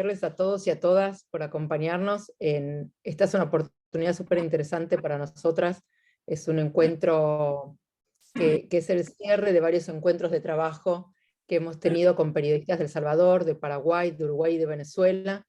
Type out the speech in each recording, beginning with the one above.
agradecerles a todos y a todas por acompañarnos. Esta es una oportunidad súper interesante para nosotras. Es un encuentro que es el cierre de varios encuentros de trabajo que hemos tenido con periodistas de El Salvador, de Paraguay, de Uruguay y de Venezuela,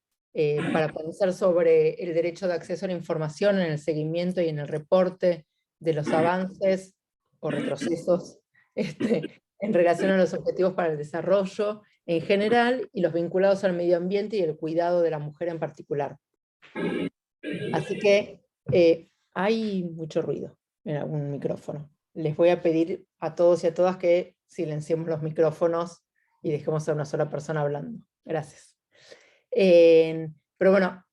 para pensar sobre el derecho de acceso a la información en el seguimiento y en el reporte de los avances o retrocesos en relación a los objetivos para el desarrollo en general y los vinculados al medio ambiente y el cuidado de la mujer en particular. Así que hay mucho ruido en algún micrófono. Les voy a pedir a todos y a todas que silenciemos los micrófonos y dejemos a una sola persona hablando. Gracias. Pero bueno,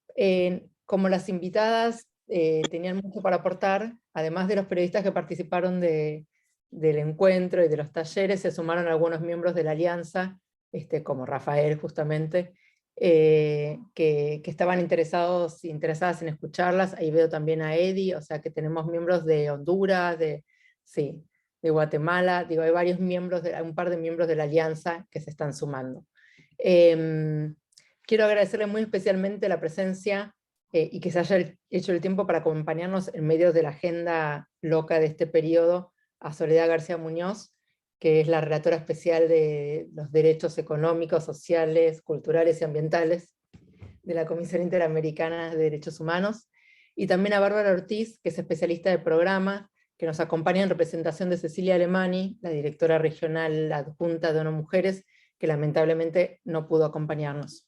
como las invitadas tenían mucho para aportar, además de los periodistas que participaron del encuentro y de los talleres, se sumaron algunos miembros de la alianza, como Rafael justamente, que estaban interesadas en escucharlas. Ahí veo también a Eddie, o sea que tenemos miembros de Honduras, de Guatemala, digo, hay varios miembros, un par de miembros de la alianza que se están sumando. Quiero agradecerle muy especialmente la presencia y que se haya hecho el tiempo para acompañarnos en medio de la agenda loca de este periodo a Soledad García Muñoz, que es la relatora especial de los derechos económicos, sociales, culturales y ambientales de la Comisión Interamericana de Derechos Humanos, y también a Bárbara Ortiz, que es especialista de programa, que nos acompaña en representación de Cecilia Alemani, la directora regional adjunta de ONU Mujeres, que lamentablemente no pudo acompañarnos.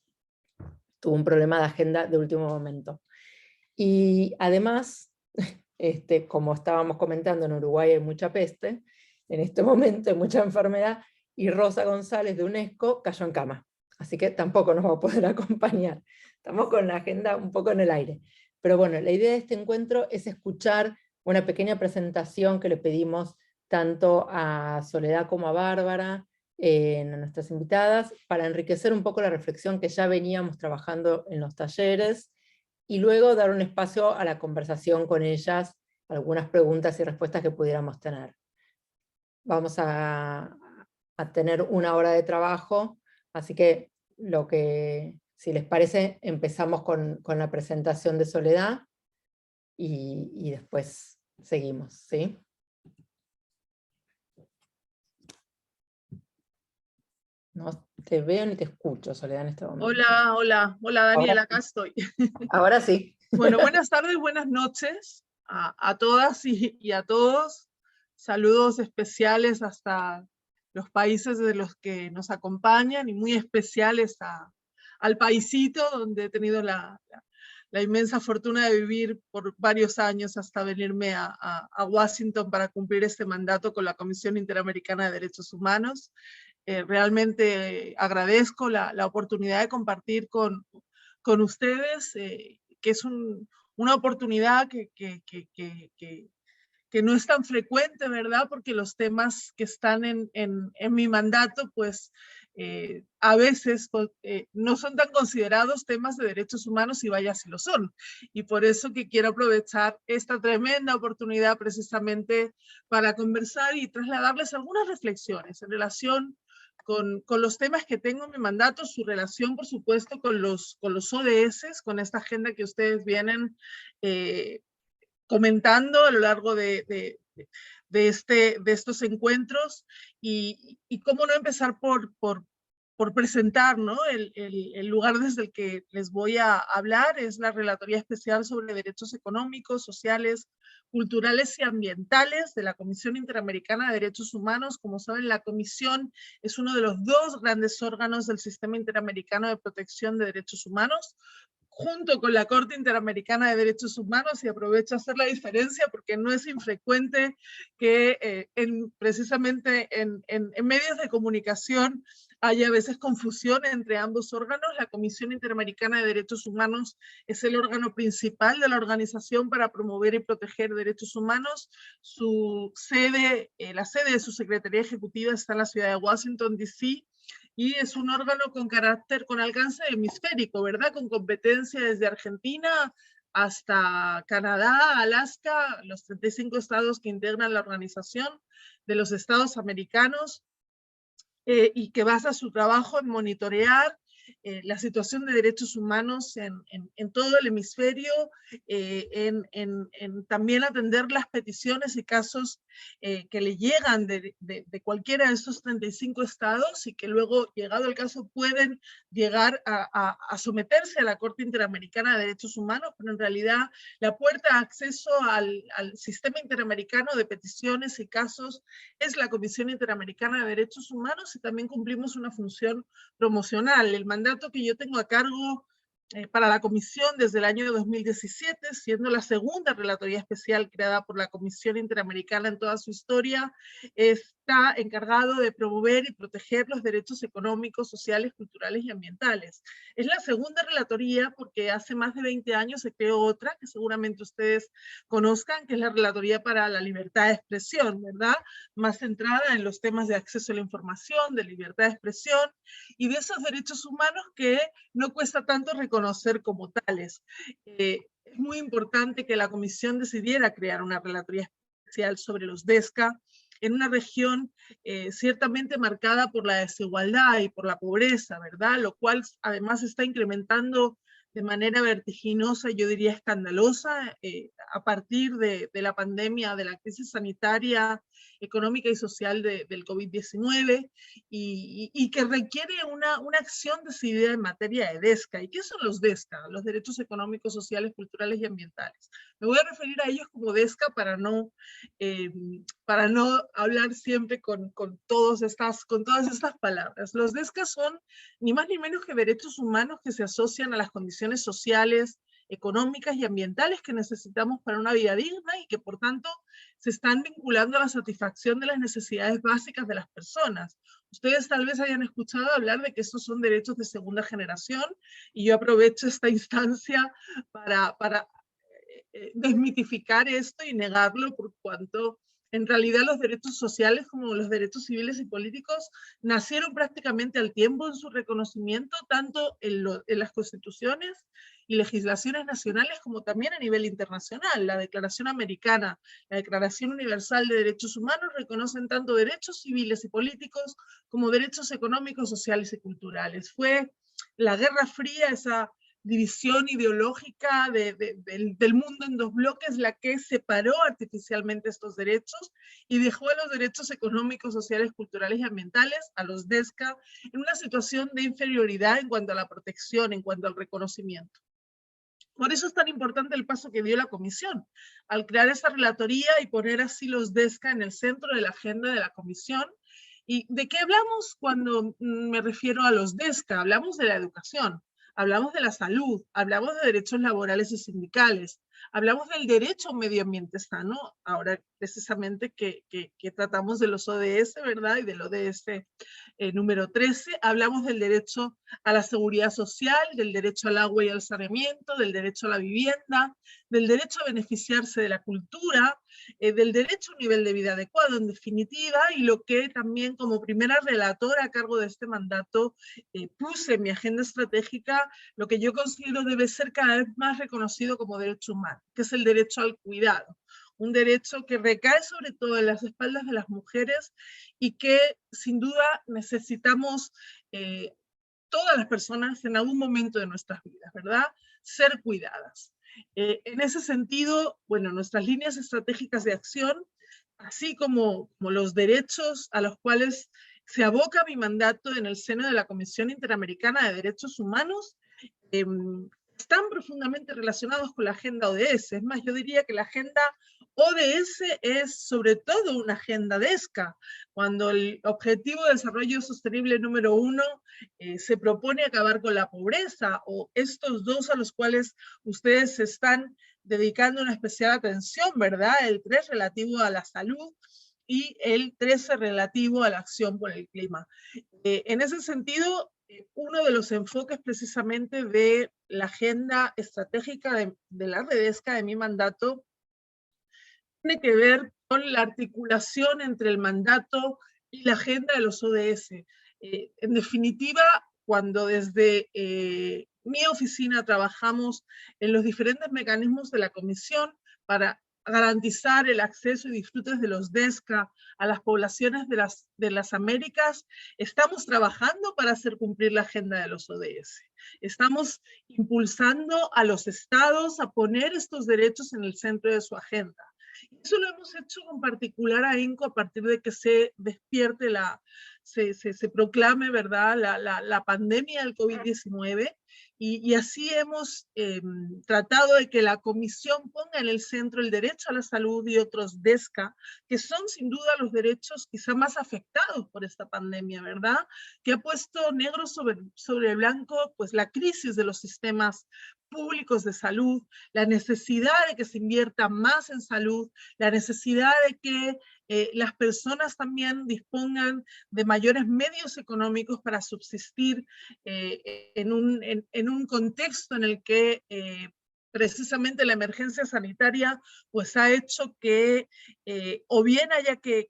Tuvo un problema de agenda de último momento. Y además, como estábamos comentando, en Uruguay hay mucha peste, en este momento hay mucha enfermedad, y Rosa González de UNESCO cayó en cama, así que tampoco nos va a poder acompañar. Estamos con la agenda un poco en el aire. Pero bueno, la idea de este encuentro es escuchar una pequeña presentación que le pedimos tanto a Soledad como a Bárbara, a nuestras invitadas, para enriquecer un poco la reflexión que ya veníamos trabajando en los talleres, y luego dar un espacio a la conversación con ellas, algunas preguntas y respuestas que pudiéramos tener. Vamos a tener una hora de trabajo, así que si les parece, empezamos con la presentación de Soledad y después seguimos, ¿sí? No te veo ni te escucho, Soledad, en este momento. Hola Daniel, acá estoy. Ahora sí. Bueno, buenas tardes, buenas noches a todas y a todos. Saludos especiales hasta los países de los que nos acompañan y muy especiales al paisito donde he tenido la inmensa fortuna de vivir por varios años hasta venirme a Washington para cumplir este mandato con la Comisión Interamericana de Derechos Humanos. Realmente agradezco la oportunidad de compartir con ustedes, que es una oportunidad que no es tan frecuente, ¿verdad? Porque los temas que están en mi mandato, pues a veces no son tan considerados temas de derechos humanos, y vaya si lo son. Y por eso que quiero aprovechar esta tremenda oportunidad precisamente para conversar y trasladarles algunas reflexiones en relación con los temas que tengo en mi mandato, su relación, por supuesto, con los ODS, con esta agenda que ustedes vienen comentando a lo largo de estos encuentros, y cómo no empezar por presentar, ¿no? El lugar desde el que les voy a hablar es la Relatoría Especial sobre Derechos Económicos, Sociales, Culturales y Ambientales de la Comisión Interamericana de Derechos Humanos. Como saben, la Comisión es uno de los dos grandes órganos del Sistema Interamericano de Protección de Derechos Humanos, junto con la Corte Interamericana de Derechos Humanos, y aprovecho a hacer la diferencia porque no es infrecuente que precisamente en medios de comunicación hay a veces confusión entre ambos órganos. La Comisión Interamericana de Derechos Humanos es el órgano principal de la organización para promover y proteger derechos humanos. Su sede, la sede de su Secretaría Ejecutiva está en la ciudad de Washington, D.C., y es un órgano con alcance hemisférico, ¿verdad? Con competencia desde Argentina hasta Canadá, Alaska, los 35 estados que integran la organización de los estados americanos, y que basa su trabajo en monitorear la situación de derechos humanos en todo el hemisferio, también atender las peticiones y casos que le llegan de cualquiera de estos 35 estados y que luego, llegado el caso, pueden llegar a someterse a la Corte Interamericana de Derechos Humanos, pero en realidad la puerta de acceso al sistema interamericano de peticiones y casos es la Comisión Interamericana de Derechos Humanos, y también cumplimos una función promocional. El mandato que yo tengo a cargo para la Comisión desde el año 2017, siendo la segunda relatoría especial creada por la Comisión Interamericana en toda su historia, está encargado de promover y proteger los derechos económicos, sociales, culturales y ambientales. Es la segunda relatoría porque hace más de 20 años se creó otra, que seguramente ustedes conozcan, que es la Relatoría para la Libertad de Expresión, ¿verdad? Más centrada en los temas de acceso a la información, de libertad de expresión y de esos derechos humanos que no cuesta tanto reconocer como tales. Es muy importante que la Comisión decidiera crear una relatoría especial sobre los DESCA en una región ciertamente marcada por la desigualdad y por la pobreza, ¿verdad? Lo cual además está incrementando de manera vertiginosa, yo diría escandalosa, a partir de la pandemia, de la crisis sanitaria, económica y social del COVID-19, y que requiere una acción decidida en materia de DESCA. ¿Y qué son los DESCA? Los derechos económicos, sociales, culturales y ambientales. Me voy a referir a ellos como DESCA para no hablar siempre con todas estas palabras. Los DESCA son ni más ni menos que derechos humanos que se asocian a las condiciones sociales, económicas y ambientales que necesitamos para una vida digna y que por tanto se están vinculando a la satisfacción de las necesidades básicas de las personas. Ustedes tal vez hayan escuchado hablar de que estos son derechos de segunda generación, y yo aprovecho esta instancia para desmitificar esto y negarlo, por cuanto en realidad los derechos sociales como los derechos civiles y políticos nacieron prácticamente al tiempo en su reconocimiento, tanto en las constituciones y legislaciones nacionales como también a nivel internacional. La Declaración Americana, la Declaración Universal de Derechos Humanos reconocen tanto derechos civiles y políticos como derechos económicos, sociales y culturales. Fue la Guerra Fría, esa división ideológica del mundo en dos bloques, la que separó artificialmente estos derechos y dejó a los derechos económicos, sociales, culturales y ambientales, a los DESCA, en una situación de inferioridad en cuanto a la protección, en cuanto al reconocimiento. Por eso es tan importante el paso que dio la Comisión, al crear esta relatoría y poner así los DESCA en el centro de la agenda de la Comisión. ¿Y de qué hablamos cuando me refiero a los DESCA? Hablamos de la educación, hablamos de la salud, hablamos de derechos laborales y sindicales, hablamos del derecho a un medio ambiente sano, ahora precisamente que tratamos de los ODS, ¿verdad? Y del ODS número 13, hablamos del derecho a la seguridad social, del derecho al agua y al saneamiento, del derecho a la vivienda, del derecho a beneficiarse de la cultura, del derecho a un nivel de vida adecuado, en definitiva, y lo que también como primera relatora a cargo de este mandato puse en mi agenda estratégica, lo que yo considero debe ser cada vez más reconocido como derecho humano, que es el derecho al cuidado. Un derecho que recae sobre todo en las espaldas de las mujeres y que sin duda necesitamos todas las personas en algún momento de nuestras vidas, ¿verdad? Ser cuidadas. En ese sentido, bueno, nuestras líneas estratégicas de acción, así como los derechos a los cuales se aboca mi mandato en el seno de la Comisión Interamericana de Derechos Humanos, están profundamente relacionados con la agenda ODS. Es más, yo diría que la agenda ODS es sobre todo una agenda DESCA. Cuando el Objetivo de Desarrollo Sostenible número 1 se propone acabar con la pobreza, o estos dos a los cuales ustedes se están dedicando una especial atención, ¿verdad? El 3 relativo a la salud y el 13 relativo a la acción por el clima. En ese sentido, uno de los enfoques precisamente de la agenda estratégica de la Redesca, de mi mandato, tiene que ver con la articulación entre el mandato y la agenda de los ODS. En definitiva, cuando desde mi oficina trabajamos en los diferentes mecanismos de la Comisión para garantizar el acceso y disfrutes de los DESCA a las poblaciones de las Américas, estamos trabajando para hacer cumplir la agenda de los ODS. Estamos impulsando a los estados a poner estos derechos en el centro de su agenda. Eso lo hemos hecho con particular ahínco a partir de que se despierte se proclame, ¿verdad?, la pandemia del COVID-19, y así hemos tratado de que la Comisión ponga en el centro el derecho a la salud y otros DESCA, que son sin duda los derechos quizá más afectados por esta pandemia, ¿verdad?, que ha puesto negro sobre blanco pues la crisis de los sistemas públicos de salud, la necesidad de que se invierta más en salud, la necesidad de que las personas también dispongan de mayores medios económicos para subsistir en un contexto en el que precisamente la emergencia sanitaria pues ha hecho que o bien haya que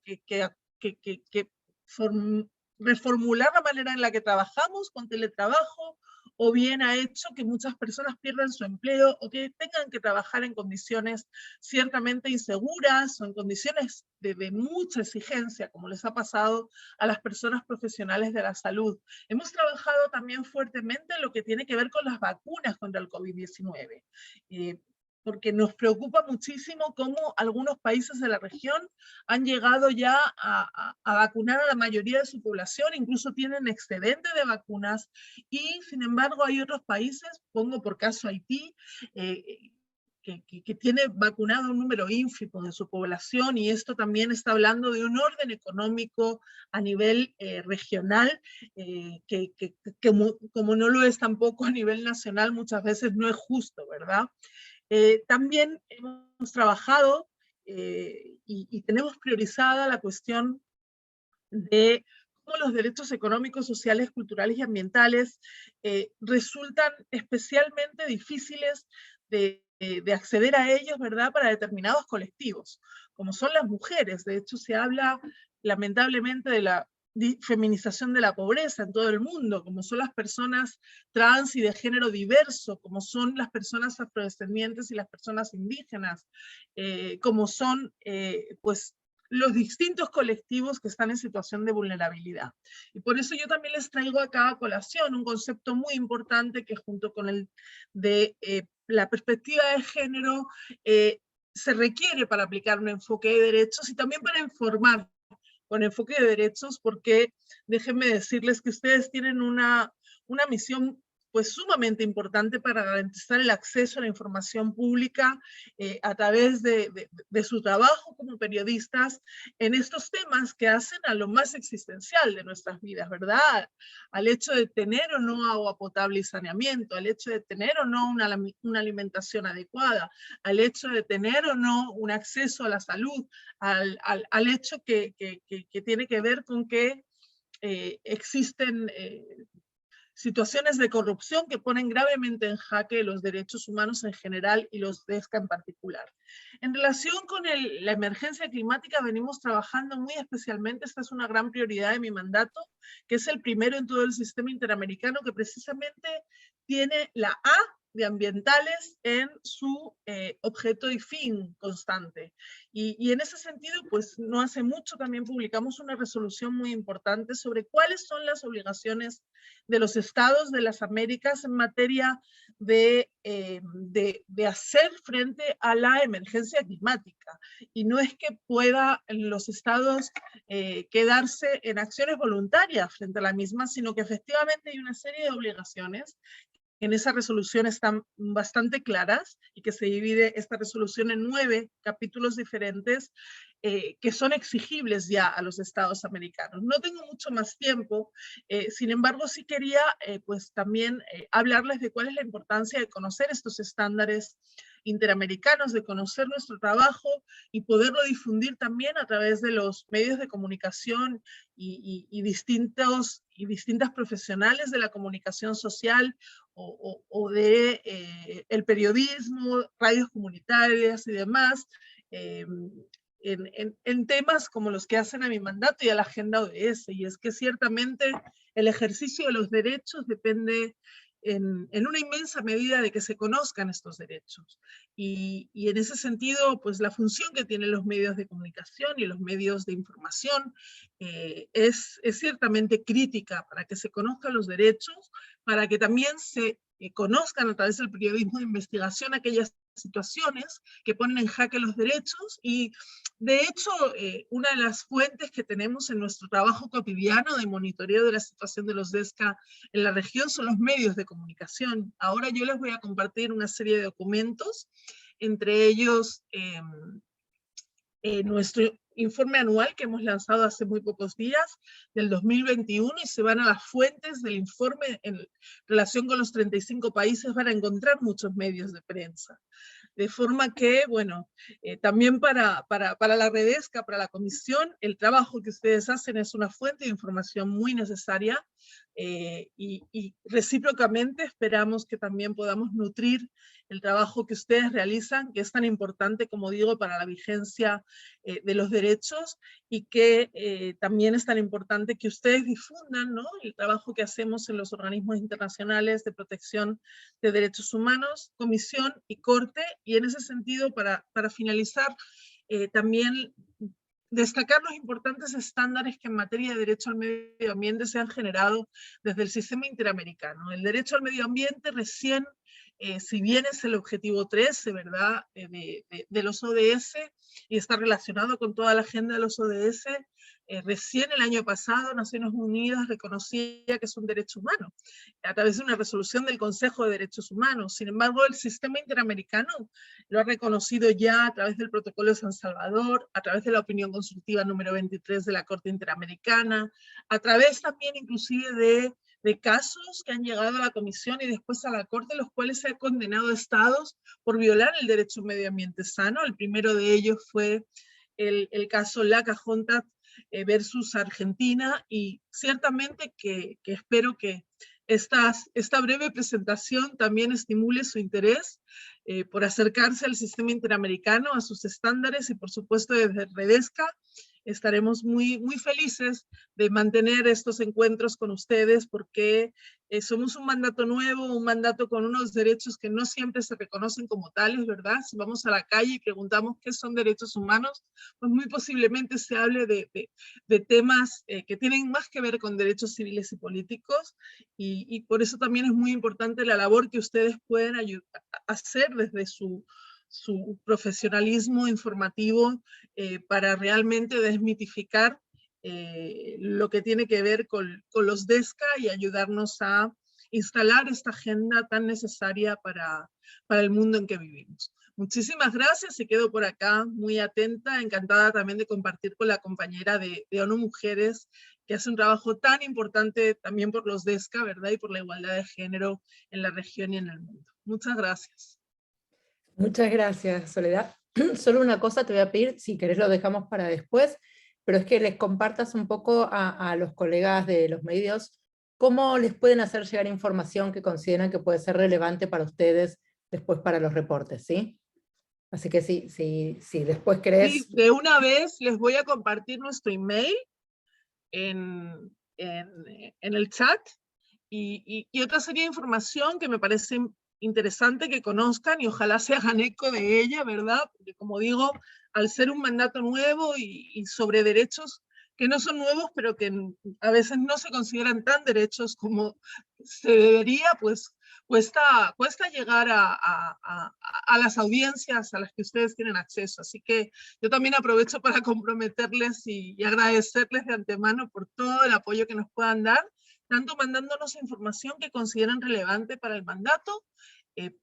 reformular la manera en la que trabajamos con teletrabajo, o bien ha hecho que muchas personas pierdan su empleo o que tengan que trabajar en condiciones ciertamente inseguras o en condiciones de mucha exigencia, como les ha pasado a las personas profesionales de la salud. Hemos trabajado también fuertemente en lo que tiene que ver con las vacunas contra el COVID-19. Porque nos preocupa muchísimo cómo algunos países de la región han llegado ya a vacunar a la mayoría de su población, incluso tienen excedente de vacunas, y sin embargo hay otros países, pongo por caso Haití, que tiene vacunado un número ínfimo de su población, y esto también está hablando de un orden económico a nivel regional, como no lo es tampoco a nivel nacional, muchas veces no es justo, ¿verdad? También hemos trabajado y tenemos priorizada la cuestión de cómo los derechos económicos, sociales, culturales y ambientales resultan especialmente difíciles de acceder a ellos, ¿verdad?, para determinados colectivos, como son las mujeres. De hecho, se habla lamentablemente de la feminización de la pobreza en todo el mundo, como son las personas trans y de género diverso, como son las personas afrodescendientes y las personas indígenas, como son pues los distintos colectivos que están en situación de vulnerabilidad. Y por eso yo también les traigo acá a colación un concepto muy importante que junto con el de la perspectiva de género se requiere para aplicar un enfoque de derechos y también para informar con enfoque de derechos, porque déjenme decirles que ustedes tienen una misión pues sumamente importante para garantizar el acceso a la información pública a través de su trabajo como periodistas en estos temas que hacen a lo más existencial de nuestras vidas, ¿verdad? Al hecho de tener o no agua potable y saneamiento, al hecho de tener o no una alimentación adecuada, al hecho de tener o no un acceso a la salud, al hecho que tiene que ver con que existen situaciones de corrupción que ponen gravemente en jaque los derechos humanos en general y los DESCA en particular. En relación con la emergencia climática venimos trabajando muy especialmente, esta es una gran prioridad de mi mandato, que es el primero en todo el sistema interamericano que precisamente tiene la A de ambientales en su objeto y fin constante. Y en ese sentido, pues no hace mucho también publicamos una resolución muy importante sobre cuáles son las obligaciones de los estados de las Américas en materia de hacer frente a la emergencia climática. Y no es que pueda los estados quedarse en acciones voluntarias frente a la misma, sino que efectivamente hay una serie de obligaciones en esa resolución están bastante claras y que se divide esta resolución en 9 capítulos diferentes que son exigibles ya a los estados americanos. No tengo mucho más tiempo, sin embargo sí quería pues también hablarles de cuál es la importancia de conocer estos estándares interamericanos, de conocer nuestro trabajo y poderlo difundir también a través de los medios de comunicación y distintas profesionales de la comunicación social o de el periodismo, radios comunitarias y demás, en temas como los que hacen a mi mandato y a la agenda ODS. Y es que ciertamente el ejercicio de los derechos depende en una inmensa medida de que se conozcan estos derechos. Y en ese sentido, pues la función que tienen los medios de comunicación y los medios de información es ciertamente crítica para que se conozcan los derechos, para que también se conozcan a través del periodismo de investigación aquellas situaciones que ponen en jaque los derechos. Y de hecho, una de las fuentes que tenemos en nuestro trabajo cotidiano de monitoreo de la situación de los DESCA en la región son los medios de comunicación. Ahora yo les voy a compartir una serie de documentos, entre ellos nuestro informe anual que hemos lanzado hace muy pocos días, del 2021, y se van a las fuentes del informe en relación con los 35 países, van a encontrar muchos medios de prensa. De forma que, bueno, también para la Redesca, para la Comisión, el trabajo que ustedes hacen es una fuente de información muy necesaria, y recíprocamente esperamos que también podamos nutrir el trabajo que ustedes realizan, que es tan importante, como digo, para la vigencia de los derechos, y que también es tan importante que ustedes difundan, ¿no?, el trabajo que hacemos en los organismos internacionales de protección de derechos humanos, Comisión y Corte. Y en ese sentido, para finalizar, también destacar los importantes estándares que en materia de derecho al medio ambiente se han generado desde el sistema interamericano. El derecho al medio ambiente recién, si bien es el objetivo 13, ¿verdad?, de los ODS, y está relacionado con toda la agenda de los ODS, recién el año pasado Naciones Unidas reconocía que es un derecho humano, a través de una resolución del Consejo de Derechos Humanos. Sin embargo, el sistema interamericano lo ha reconocido ya a través del Protocolo de San Salvador, a través de la opinión consultiva número 23 de la Corte Interamericana, a través también inclusive de casos que han llegado a la Comisión y después a la Corte, los cuales se han condenado a estados por violar el derecho a un medio ambiente sano. El primero de ellos fue el caso Lacajonta versus Argentina, y ciertamente que espero que esta breve presentación también estimule su interés por acercarse al sistema interamericano, a sus estándares, y por supuesto desde Redesca estaremos muy felices de mantener estos encuentros con ustedes, porque somos un mandato nuevo, un mandato con unos derechos que no siempre se reconocen como tales, ¿verdad? Si vamos a la calle y preguntamos qué son derechos humanos, pues muy posiblemente se hable de temas que tienen más que ver con derechos civiles y políticos, y por eso también es muy importante la labor que ustedes pueden hacer desde su profesionalismo informativo para realmente desmitificar lo que tiene que ver con los DESCA y ayudarnos a instalar esta agenda tan necesaria para el mundo en que vivimos. Muchísimas gracias, y quedo por acá muy atenta, encantada también de compartir con la compañera de ONU Mujeres, que hace un trabajo tan importante también por los DESCA, ¿verdad?, y por la igualdad de género en la región y en el mundo. Muchas gracias. Muchas gracias, Soledad. Solo una cosa te voy a pedir, si querés lo dejamos para después, pero es que les compartas un poco a los colegas de los medios cómo les pueden hacer llegar información que consideran que puede ser relevante para ustedes después para los reportes, ¿sí? Así que sí, después querés... Sí, de una vez les voy a compartir nuestro email en el chat, y otra serie de información que me parece interesante que conozcan, y ojalá se hagan eco de ella, ¿verdad? Porque, como digo, al ser un mandato nuevo y sobre derechos que no son nuevos, pero que a veces no se consideran tan derechos como se debería, pues cuesta llegar a las audiencias a las que ustedes tienen acceso. Así que yo también aprovecho para comprometerles y agradecerles de antemano por todo el apoyo que nos puedan dar, tanto mandándonos información que consideran relevante para el mandato,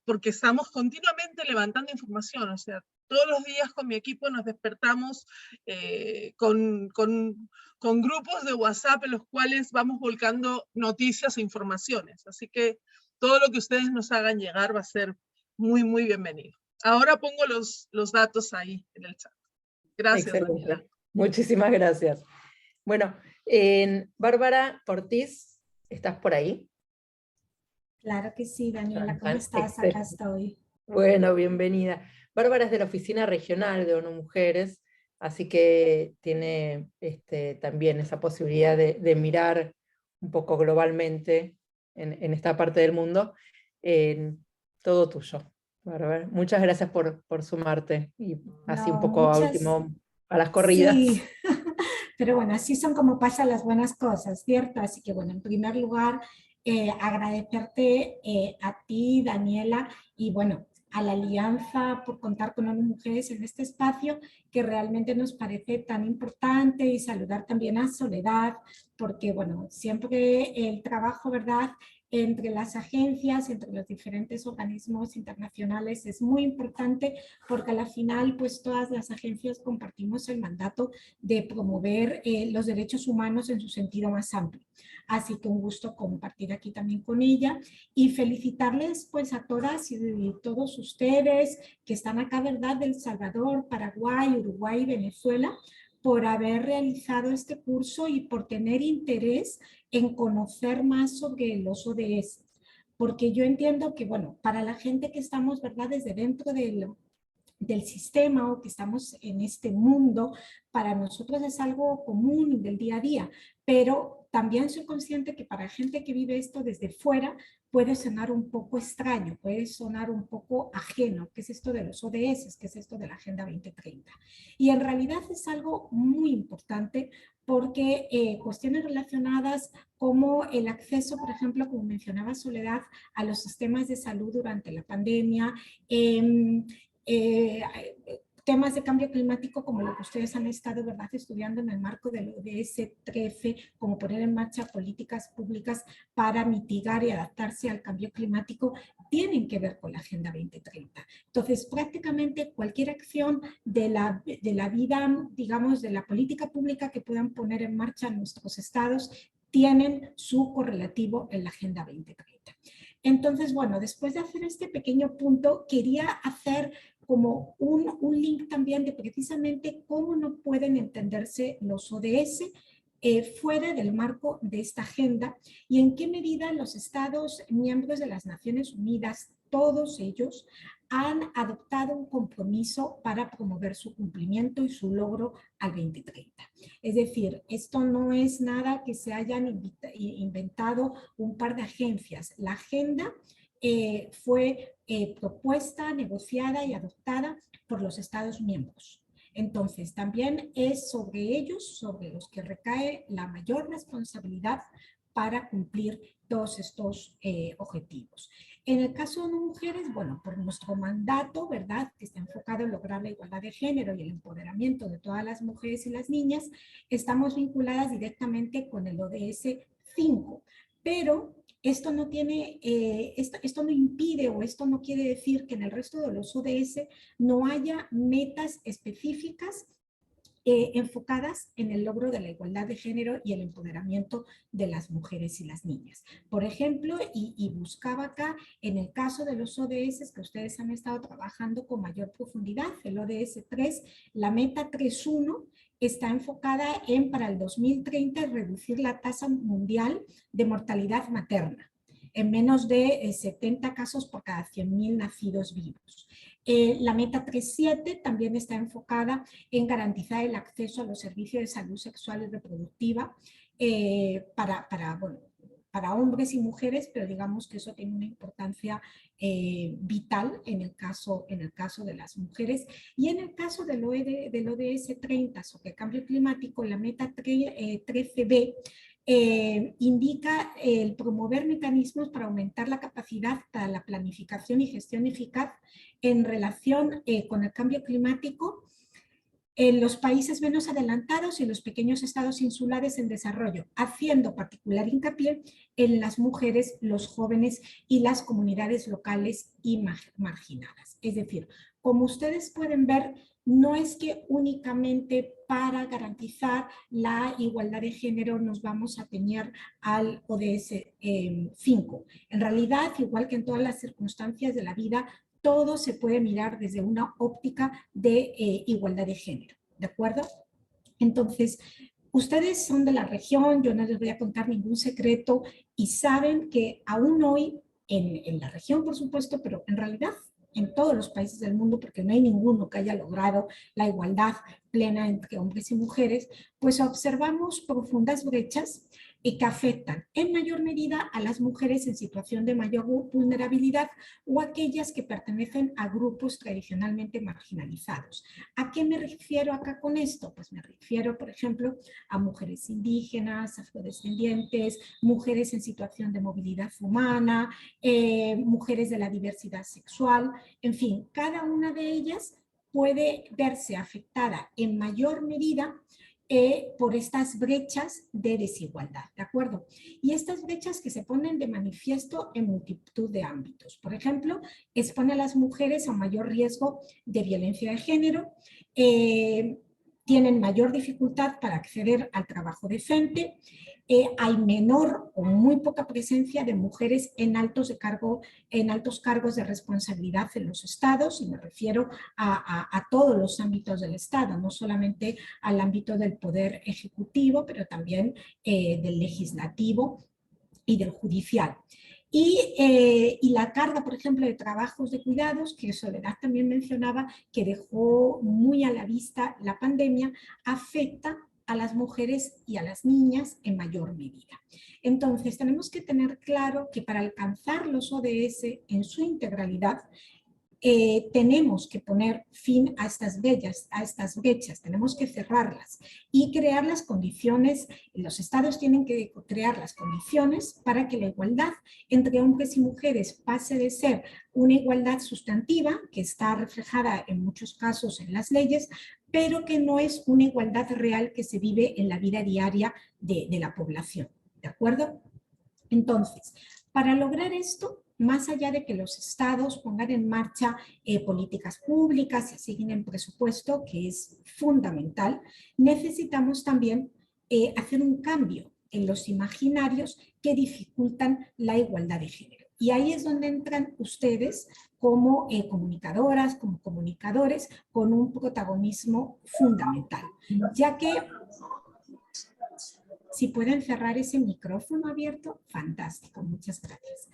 porque estamos continuamente levantando información. O sea, todos los días con mi equipo nos despertamos con grupos de WhatsApp en los cuales vamos volcando noticias e informaciones. Así que todo lo que ustedes nos hagan llegar va a ser muy bienvenido. Ahora pongo los datos ahí en el chat. Gracias, Excelente. Daniela. Muchísimas gracias. Bueno, Bárbara Ortiz, ¿estás por ahí? Claro que sí, Daniela, ¿cómo estás? Excelente. Acá estoy. Bueno, bienvenida. Bárbara es de la Oficina Regional de ONU Mujeres, así que tiene también esa posibilidad de mirar un poco globalmente en esta parte del mundo. Todo tuyo, Bárbara. Muchas gracias por sumarte, y así un No, poco a muchas, último, a las sí, corridas. pero bueno, así son como pasan las buenas cosas, ¿cierto? Así que bueno, en primer lugar, agradecerte a ti, Daniela, y bueno, a la Alianza por contar con ONU Mujeres en este espacio que realmente nos parece tan importante, y saludar también a Soledad, porque bueno, siempre el trabajo, ¿verdad?, entre las agencias, entre los diferentes organismos internacionales es muy importante, porque a la final pues todas las agencias compartimos el mandato de promover los derechos humanos en su sentido más amplio. Así que un gusto compartir aquí también con ella, y felicitarles pues a todas y todos ustedes que están acá, ¿verdad?, de El Salvador, Paraguay, Uruguay y Venezuela, por haber realizado este curso y por tener interés en conocer más sobre los ODS. Porque yo entiendo que, bueno, para la gente que estamos, ¿verdad?, desde dentro del sistema, o que estamos en este mundo, para nosotros es algo común del día a día, pero también soy consciente que para gente que vive esto desde fuera puede sonar un poco extraño, puede sonar un poco ajeno. ¿Qué es esto de los ODS? ¿Qué es esto de la Agenda 2030? Y en realidad es algo muy importante, porque cuestiones relacionadas como el acceso, por ejemplo, como mencionaba Soledad, a los sistemas de salud durante la pandemia, eh, temas de cambio climático como lo que ustedes han estado, ¿verdad?, estudiando en el marco del ODS 13, como poner en marcha políticas públicas para mitigar y adaptarse al cambio climático, tienen que ver con la Agenda 2030. Entonces, prácticamente cualquier acción de la vida, digamos, de la política pública que puedan poner en marcha nuestros estados, tienen su correlativo en la Agenda 2030. Entonces, bueno, después de hacer este pequeño punto, quería hacer como un link también de precisamente cómo no pueden entenderse los ODS fuera del marco de esta agenda, y en qué medida los Estados miembros de las Naciones Unidas, todos ellos, han adoptado un compromiso para promover su cumplimiento y su logro al 2030. Es decir, esto no es nada que se hayan inventado un par de agencias. La agenda fue propuesta, negociada y adoptada por los Estados miembros. Entonces, también es sobre ellos, sobre los que recae la mayor responsabilidad para cumplir todos estos objetivos. En el caso de mujeres, bueno, por nuestro mandato, ¿verdad?, que está enfocado en lograr la igualdad de género y el empoderamiento de todas las mujeres y las niñas, estamos vinculadas directamente con el ODS 5, pero esto no tiene, esto no impide, o esto no quiere decir que en el resto de los ODS no haya metas específicas enfocadas en el logro de la igualdad de género y el empoderamiento de las mujeres y las niñas. Por ejemplo, y buscaba acá, en el caso de los ODS que ustedes han estado trabajando con mayor profundidad, el ODS 3, la meta 3.1 está enfocada en, para el 2030, reducir la tasa mundial de mortalidad materna en menos de 70 casos por cada 100.000 nacidos vivos. La meta 3.7 también está enfocada en garantizar el acceso a los servicios de salud sexual y reproductiva para hombres y mujeres, pero digamos que eso tiene una importancia vital en el caso de las mujeres. Y en el caso del ODS 30 sobre cambio climático, la meta 13B indica el promover mecanismos para aumentar la capacidad para la planificación y gestión eficaz en relación con el cambio climático en los países menos adelantados y en los pequeños estados insulares en desarrollo, haciendo particular hincapié en las mujeres, los jóvenes y las comunidades locales y marginadas. Es decir, como ustedes pueden ver, no es que únicamente para garantizar la igualdad de género nos vamos a tener al ODS 5. En realidad, igual que en todas las circunstancias de la vida, todo se puede mirar desde una óptica de igualdad de género, ¿de acuerdo? Entonces, ustedes son de la región, yo no les voy a contar ningún secreto, y saben que aún hoy, en la región por supuesto, pero en realidad en todos los países del mundo, porque no hay ninguno que haya logrado la igualdad plena entre hombres y mujeres, pues observamos profundas brechas y que afectan en mayor medida a las mujeres en situación de mayor vulnerabilidad o aquellas que pertenecen a grupos tradicionalmente marginalizados. ¿A qué me refiero acá con esto? Pues me refiero, por ejemplo, a mujeres indígenas, afrodescendientes, mujeres en situación de movilidad humana, mujeres de la diversidad sexual, en fin, cada una de ellas puede verse afectada en mayor medida por estas brechas de desigualdad, ¿de acuerdo? Y estas brechas que se ponen de manifiesto en multitud de ámbitos. Por ejemplo, expone a las mujeres a mayor riesgo de violencia de género, tienen mayor dificultad para acceder al trabajo decente, hay menor o muy poca presencia de mujeres en altos cargos de responsabilidad en los estados, y me refiero a todos los ámbitos del Estado, no solamente al ámbito del poder ejecutivo, pero también del legislativo y del judicial. Y la carga, por ejemplo, de trabajos de cuidados, que Soledad también mencionaba, que dejó muy a la vista la pandemia, afecta a las mujeres y a las niñas en mayor medida. Entonces, tenemos que tener claro que para alcanzar los ODS en su integralidad, tenemos que poner fin a estas brechas, tenemos que cerrarlas y crear las condiciones, los estados tienen que crear las condiciones para que la igualdad entre hombres y mujeres pase de ser una igualdad sustantiva, que está reflejada en muchos casos en las leyes, pero que no es una igualdad real que se vive en la vida diaria de la población, ¿de acuerdo? Entonces, para lograr esto, más allá de que los estados pongan en marcha políticas públicas y asignen presupuesto, que es fundamental, necesitamos también hacer un cambio en los imaginarios que dificultan la igualdad de género. Y ahí es donde entran ustedes como comunicadoras, como comunicadores, con un protagonismo fundamental, ya que si pueden cerrar ese micrófono abierto, fantástico, muchas gracias.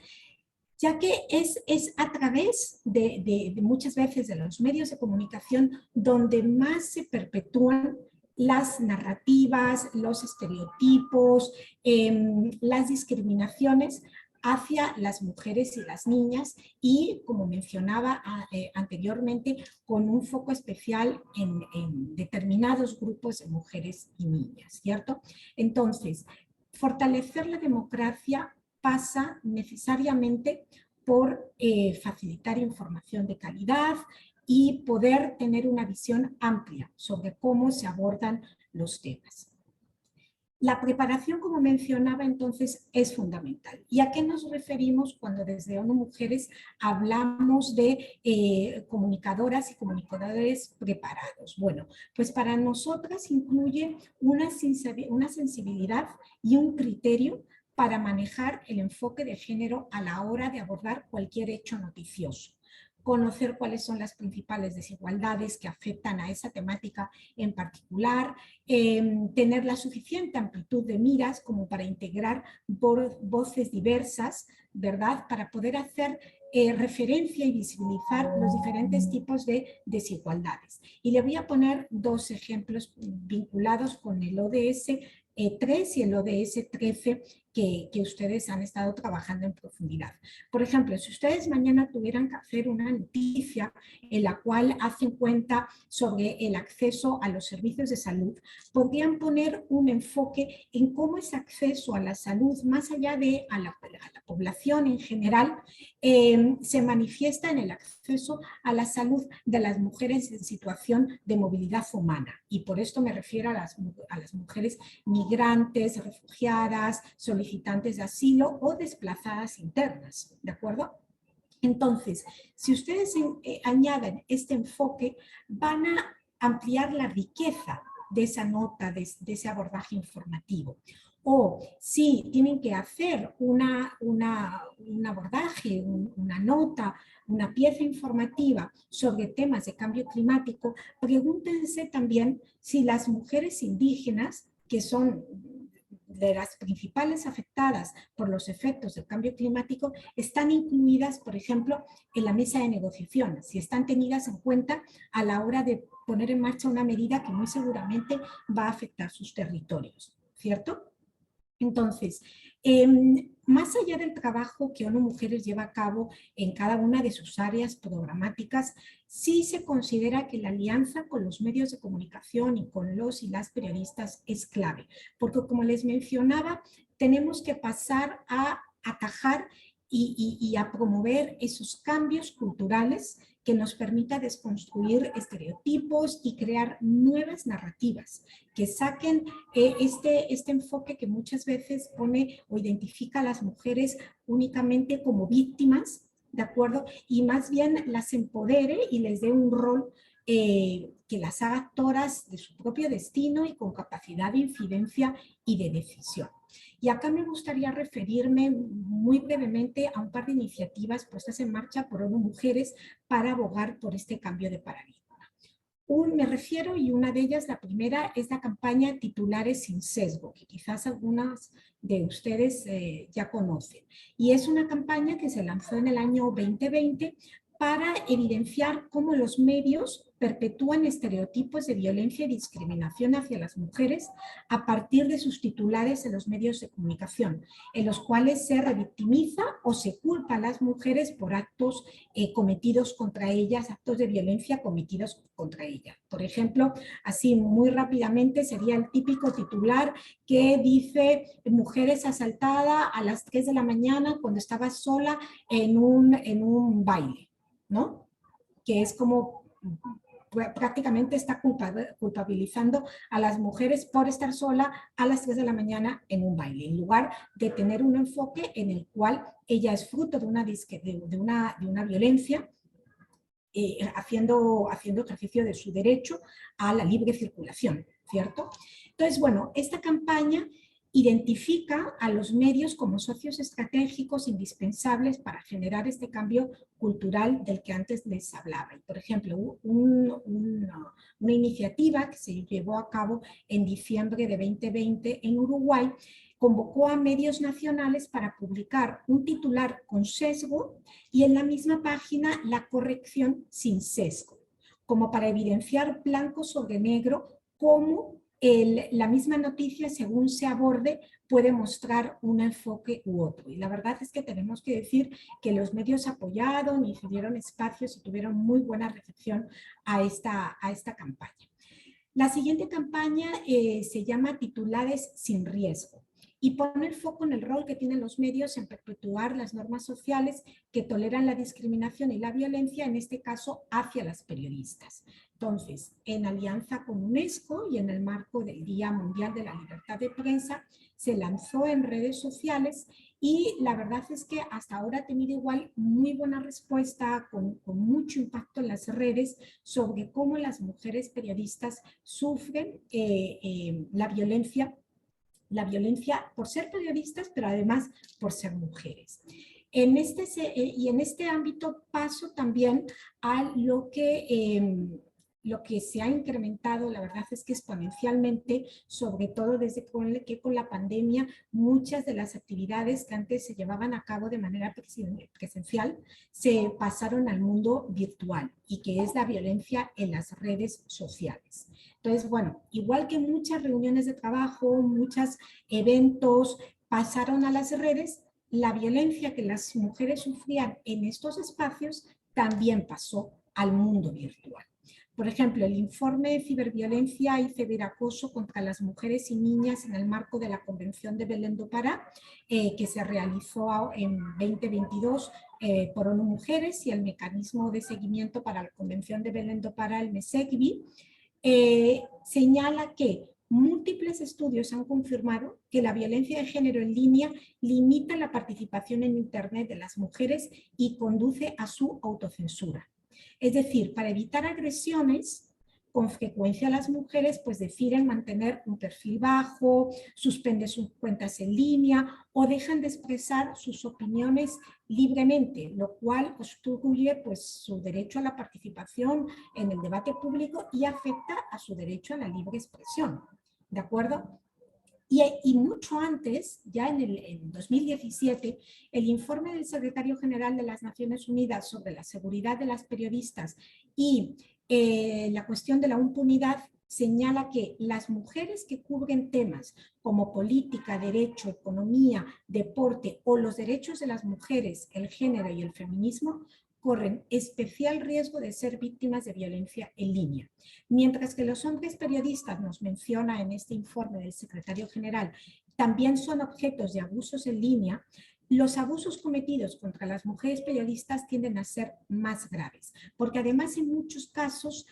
Ya que es a través de muchas veces de los medios de comunicación donde más se perpetúan las narrativas, los estereotipos, las discriminaciones hacia las mujeres y las niñas y, como mencionaba anteriormente, con un foco especial en determinados grupos de mujeres y niñas, ¿cierto? Entonces, fortalecer la democracia pasa necesariamente por facilitar información de calidad y poder tener una visión amplia sobre cómo se abordan los temas. La preparación, como mencionaba entonces, es fundamental. ¿Y a qué nos referimos cuando desde ONU Mujeres hablamos de comunicadoras y comunicadores preparados? Bueno, pues para nosotras incluye una sensibilidad y un criterio para manejar el enfoque de género a la hora de abordar cualquier hecho noticioso. Conocer cuáles son las principales desigualdades que afectan a esa temática en particular, tener la suficiente amplitud de miras como para integrar voces diversas, ¿verdad? Para poder hacer referencia y visibilizar los diferentes tipos de desigualdades. Y le voy a poner dos ejemplos vinculados con el ODS 3 y el ODS 13 que ustedes han estado trabajando en profundidad. Por ejemplo, si ustedes mañana tuvieran que hacer una noticia en la cual hacen cuenta sobre el acceso a los servicios de salud, podrían poner un enfoque en cómo ese acceso a la salud, más allá de a la población en general, se manifiesta en el acceso a la salud de las mujeres en situación de movilidad humana. Y por esto me refiero a las mujeres migrantes, refugiadas, solicitantes de asilo o desplazadas internas, ¿de acuerdo? Entonces, si ustedes añaden este enfoque, van a ampliar la riqueza de esa nota, de ese abordaje informativo. O si tienen que hacer un abordaje, una nota, una pieza informativa sobre temas de cambio climático, pregúntense también si las mujeres indígenas, que son de las principales afectadas por los efectos del cambio climático, están incluidas, por ejemplo, en la mesa de negociaciones, si están tenidas en cuenta a la hora de poner en marcha una medida que muy seguramente va a afectar sus territorios, ¿cierto? Entonces, más allá del trabajo que ONU Mujeres lleva a cabo en cada una de sus áreas programáticas, sí se considera que la alianza con los medios de comunicación y con los y las periodistas es clave, porque como les mencionaba, tenemos que pasar a atajar y a promover esos cambios culturales que nos permita desconstruir estereotipos y crear nuevas narrativas que saquen este enfoque que muchas veces pone o identifica a las mujeres únicamente como víctimas, ¿de acuerdo? Y más bien las empodere y les dé un rol que las haga actoras de su propio destino y con capacidad de incidencia y de decisión. Y acá me gustaría referirme muy brevemente a un par de iniciativas puestas en marcha por ONU Mujeres para abogar por este cambio de paradigma. Me refiero, y una de ellas, la primera, es la campaña Titulares sin Sesgo, que quizás algunas de ustedes ya conocen. Y es una campaña que se lanzó en el año 2020 para evidenciar cómo los medios perpetúan estereotipos de violencia y discriminación hacia las mujeres a partir de sus titulares en los medios de comunicación, en los cuales se revictimiza o se culpa a las mujeres por actos cometidos contra ellas, actos de violencia cometidos contra ellas. Por ejemplo, así muy rápidamente sería el típico titular que dice mujeres asaltada a las 3 de la mañana cuando estaba sola en un baile, ¿no? Que es como prácticamente está culpabilizando a las mujeres por estar sola a las 3 de la mañana en un baile, en lugar de tener un enfoque en el cual ella es fruto de una violencia, haciendo ejercicio de su derecho a la libre circulación, ¿cierto? Entonces, bueno, esta campaña identifica a los medios como socios estratégicos indispensables para generar este cambio cultural del que antes les hablaba. Y, por ejemplo, una iniciativa que se llevó a cabo en diciembre de 2020 en Uruguay convocó a medios nacionales para publicar un titular con sesgo y en la misma página la corrección sin sesgo, como para evidenciar blanco sobre negro cómo la misma noticia, según se aborde, puede mostrar un enfoque u otro. Y la verdad es que tenemos que decir que los medios apoyaron y cedieron espacios y tuvieron muy buena recepción a esta campaña. La siguiente campaña se llama Titulares sin riesgo y pone el foco en el rol que tienen los medios en perpetuar las normas sociales que toleran la discriminación y la violencia, en este caso hacia las periodistas. Entonces, en alianza con UNESCO y en el marco del Día Mundial de la Libertad de Prensa, se lanzó en redes sociales y la verdad es que hasta ahora ha tenido igual muy buena respuesta, con mucho impacto en las redes sobre cómo las mujeres periodistas sufren la violencia por ser periodistas, pero además por ser mujeres. En este ámbito paso también a lo que se ha incrementado, la verdad es que exponencialmente, sobre todo desde que con la pandemia, muchas de las actividades que antes se llevaban a cabo de manera presencial se pasaron al mundo virtual y que es la violencia en las redes sociales. Entonces, bueno, igual que muchas reuniones de trabajo, muchos eventos pasaron a las redes, la violencia que las mujeres sufrían en estos espacios también pasó al mundo virtual. Por ejemplo, el informe de ciberviolencia y ciberacoso contra las mujeres y niñas en el marco de la Convención de Belén do Pará, que se realizó en 2022 por ONU Mujeres, y el mecanismo de seguimiento para la Convención de Belén do Pará, el MESECBI, señala que múltiples estudios han confirmado que la violencia de género en línea limita la participación en Internet de las mujeres y conduce a su autocensura. Es decir, para evitar agresiones, con frecuencia las mujeres pues deciden mantener un perfil bajo, suspenden sus cuentas en línea o dejan de expresar sus opiniones libremente, lo cual obstruye pues su derecho a la participación en el debate público y afecta a su derecho a la libre expresión. ¿De acuerdo? Y mucho antes, ya en 2017, el informe del secretario general de las Naciones Unidas sobre la seguridad de las periodistas y la cuestión de la impunidad señala que las mujeres que cubren temas como política, derecho, economía, deporte o los derechos de las mujeres, el género y el feminismo corren especial riesgo de ser víctimas de violencia en línea. Mientras que los hombres periodistas, nos menciona en este informe del secretario general, también son objetos de abusos en línea, los abusos cometidos contra las mujeres periodistas tienden a ser más graves, porque además en muchos casos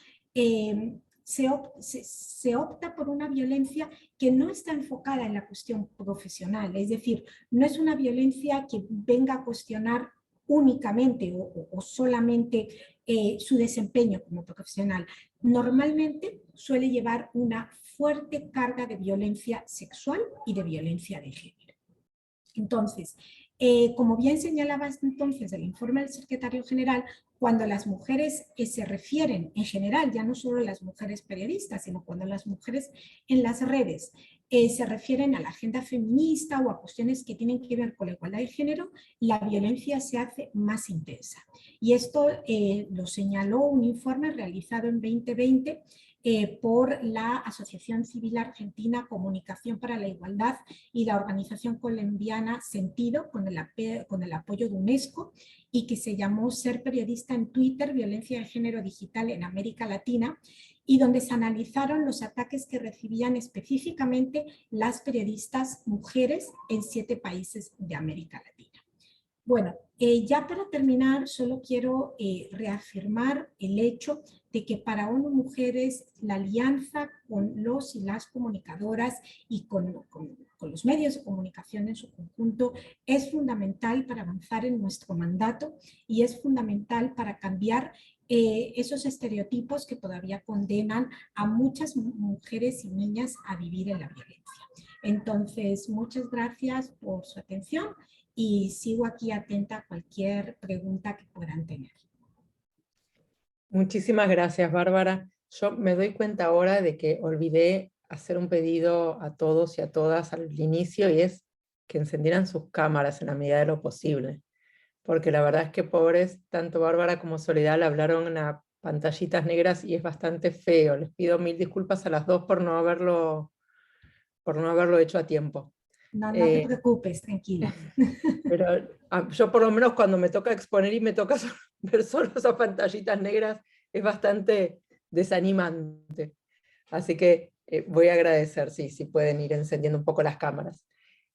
se opta por una violencia que no está enfocada en la cuestión profesional, es decir, no es una violencia que venga a cuestionar únicamente o solamente su desempeño como profesional. Normalmente suele llevar una fuerte carga de violencia sexual y de violencia de género. Entonces, como bien señalaba entonces el informe del secretario general, cuando las mujeres se refieren en general, ya no solo las mujeres periodistas, sino cuando las mujeres en las redes se refieren a la agenda feminista o a cuestiones que tienen que ver con la igualdad de género, la violencia se hace más intensa. Y esto lo señaló un informe realizado en 2020 por la Asociación Civil Argentina Comunicación para la Igualdad y la organización colombiana Sentido, con el apoyo de UNESCO, y que se llamó Ser periodista en Twitter, violencia de género digital en América Latina, y donde se analizaron los ataques que recibían específicamente las periodistas mujeres en 7 países de América Latina. Bueno, ya para terminar, solo quiero reafirmar el hecho de que para ONU Mujeres la alianza con los y las comunicadoras y con los medios de comunicación en su conjunto es fundamental para avanzar en nuestro mandato y es fundamental para cambiar esos estereotipos que todavía condenan a muchas mujeres y niñas a vivir en la violencia. Entonces, muchas gracias por su atención y sigo aquí atenta a cualquier pregunta que puedan tener. Muchísimas gracias, Bárbara. Yo me doy cuenta ahora de que olvidé hacer un pedido a todos y a todas al inicio, y es que encendieran sus cámaras en la medida de lo posible. Porque la verdad es que pobres, tanto Bárbara como Soledad le hablaron a pantallitas negras y es bastante feo. Les pido 1000 disculpas a las dos por no haberlo hecho a tiempo. No, no te preocupes, tranquila. Pero yo por lo menos cuando me toca exponer y me toca ver solo esas pantallitas negras, es bastante desanimante. Así que voy a agradecer, sí, si pueden ir encendiendo un poco las cámaras.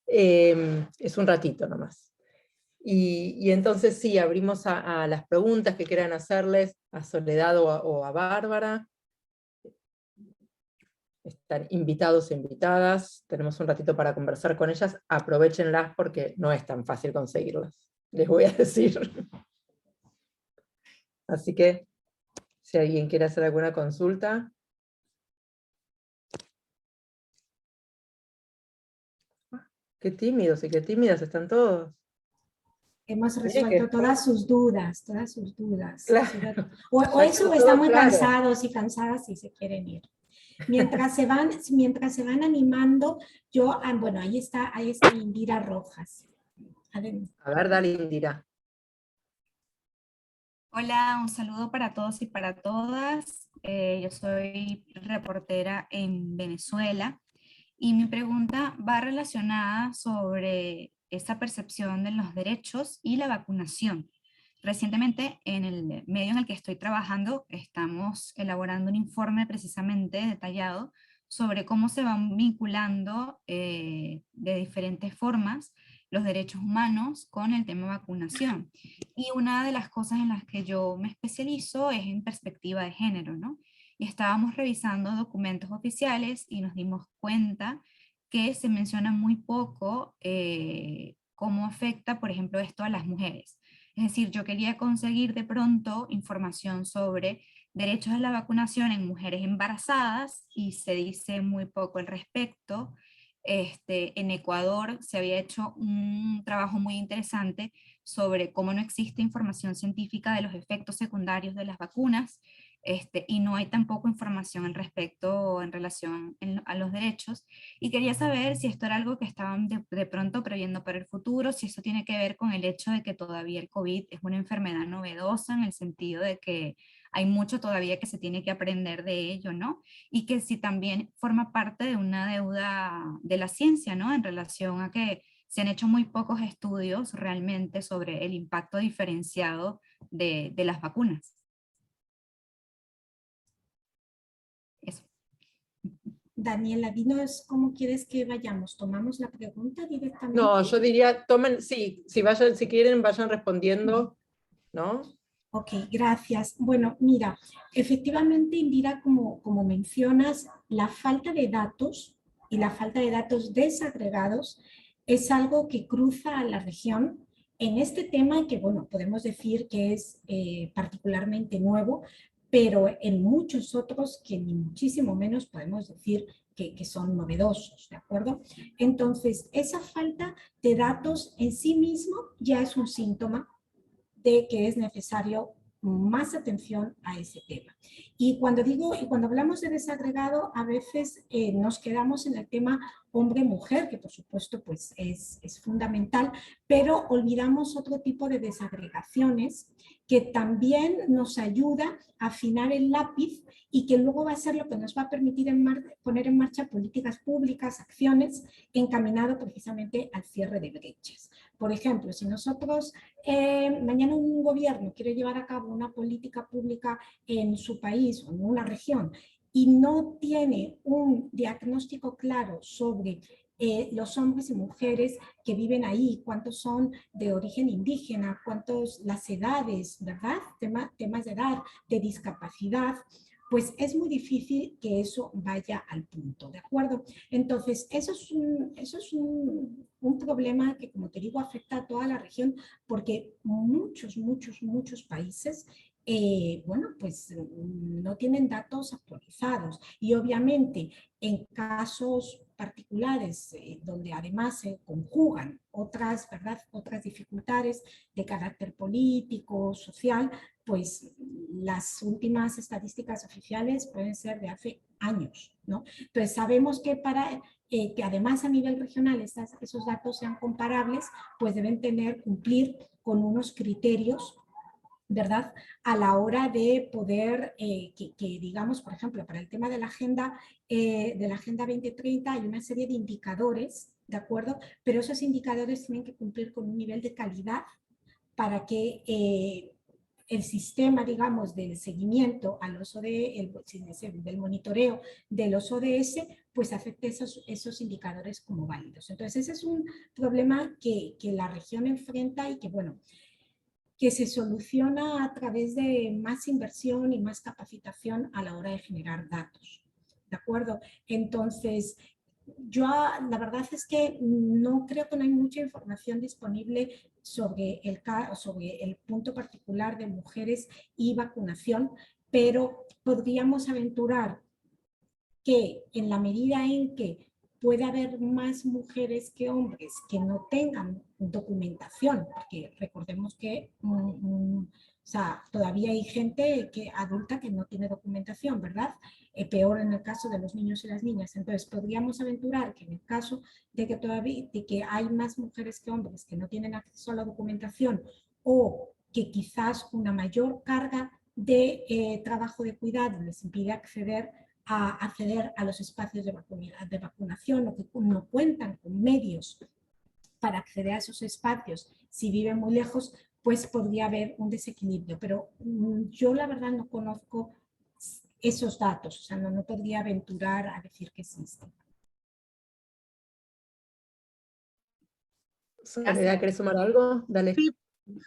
Es un ratito nomás. Y entonces sí, abrimos a las preguntas que quieran hacerles a Soledad o a Bárbara. Están invitados e invitadas, tenemos un ratito para conversar con ellas, aprovéchenlas porque no es tan fácil conseguirlas, les voy a decir. Así que, si alguien quiere hacer alguna consulta. Qué tímidos y qué tímidas están todos. Hemos resuelto todas sus dudas, todas sus dudas. Claro. O eso, están muy claro. cansados y cansadas y se quieren ir. Mientras se van animando, yo, bueno, ahí está Indira Rojas. Adelante. A ver, dale, Indira. Hola, un saludo para todos y para todas. Yo soy reportera en Venezuela y mi pregunta va relacionada sobre esa percepción de los derechos y la vacunación. Recientemente, en el medio en el que estoy trabajando, estamos elaborando un informe precisamente detallado sobre cómo se van vinculando de diferentes formas los derechos humanos con el tema de vacunación. Y una de las cosas en las que yo me especializo es en perspectiva de género, ¿no? Y estábamos revisando documentos oficiales y nos dimos cuenta que se menciona muy poco cómo afecta, por ejemplo, esto a las mujeres. Es decir, yo quería conseguir de pronto información sobre derechos de la vacunación en mujeres embarazadas y se dice muy poco al respecto. En Ecuador se había hecho un trabajo muy interesante sobre cómo no existe información científica de los efectos secundarios de las vacunas, y no hay tampoco información al respecto en relación a los derechos, y quería saber si esto era algo que estaban de pronto previendo para el futuro, si esto tiene que ver con el hecho de que todavía el COVID es una enfermedad novedosa en el sentido de que hay mucho todavía que se tiene que aprender de ello, ¿no? Y que sí también forma parte de una deuda de la ciencia, ¿no? En relación a que se han hecho muy pocos estudios realmente sobre el impacto diferenciado de las vacunas. Eso. Daniela, dinos cómo quieres que vayamos. ¿Tomamos la pregunta directamente? No, yo diría, tomen, sí, si quieren, vayan respondiendo, ¿no? Ok, gracias. Bueno, mira, efectivamente, Indira, como mencionas, la falta de datos y la falta de datos desagregados es algo que cruza a la región en este tema que, bueno, podemos decir que es particularmente nuevo, pero en muchos otros que ni muchísimo menos podemos decir que son novedosos, ¿de acuerdo? Entonces, esa falta de datos en sí mismo ya es un síntoma de que es necesario más atención a ese tema. Y cuando hablamos de desagregado, a veces nos quedamos en el tema hombre-mujer, que por supuesto pues es fundamental, pero olvidamos otro tipo de desagregaciones que también nos ayuda a afinar el lápiz y que luego va a ser lo que nos va a permitir poner en marcha políticas públicas, acciones encaminado precisamente al cierre de brechas. Por ejemplo, si nosotros mañana un gobierno quiere llevar a cabo una política pública en su país o en una región y no tiene un diagnóstico claro sobre los hombres y mujeres que viven ahí, cuántos son de origen indígena, cuántos las edades, ¿verdad? Temas de edad, de discapacidad, pues es muy difícil que eso vaya al punto, ¿de acuerdo? Entonces, eso es un problema que, como te digo, afecta a toda la región porque muchos países bueno, pues no tienen datos actualizados y obviamente en casos particulares donde además se conjugan otras, ¿verdad? Otras dificultades de carácter político, social, pues las últimas estadísticas oficiales pueden ser de hace años, ¿no? Entonces sabemos que para que además a nivel regional esos datos sean comparables, pues deben cumplir con unos criterios, ¿verdad? A la hora de poder, que digamos, por ejemplo, para el tema de la Agenda 2030 hay una serie de indicadores, ¿de acuerdo? Pero esos indicadores tienen que cumplir con un nivel de calidad para que el sistema, digamos, del seguimiento a los del monitoreo de los ODS, pues afecte esos indicadores como válidos. Entonces, ese es un problema que la región enfrenta y que, bueno, que se soluciona a través de más inversión y más capacitación a la hora de generar datos. ¿De acuerdo? Entonces, yo la verdad es que no creo que no hay mucha información disponible sobre el punto particular de mujeres y vacunación, pero podríamos aventurar que en la medida en que puede haber más mujeres que hombres que no tengan documentación, porque recordemos que o sea, todavía hay gente adulta que no tiene documentación, ¿verdad? Peor en el caso de los niños y las niñas. Entonces, podríamos aventurar que en el caso de que hay más mujeres que hombres que no tienen acceso a la documentación o que quizás una mayor carga de trabajo de cuidado les impide acceder a los espacios de vacunación o que no cuentan con medios para acceder a esos espacios si viven muy lejos, pues podría haber un desequilibrio. Pero yo la verdad no conozco esos datos, o sea, no podría aventurar a decir que existen. Soledad, ¿querés sumar algo? Dale.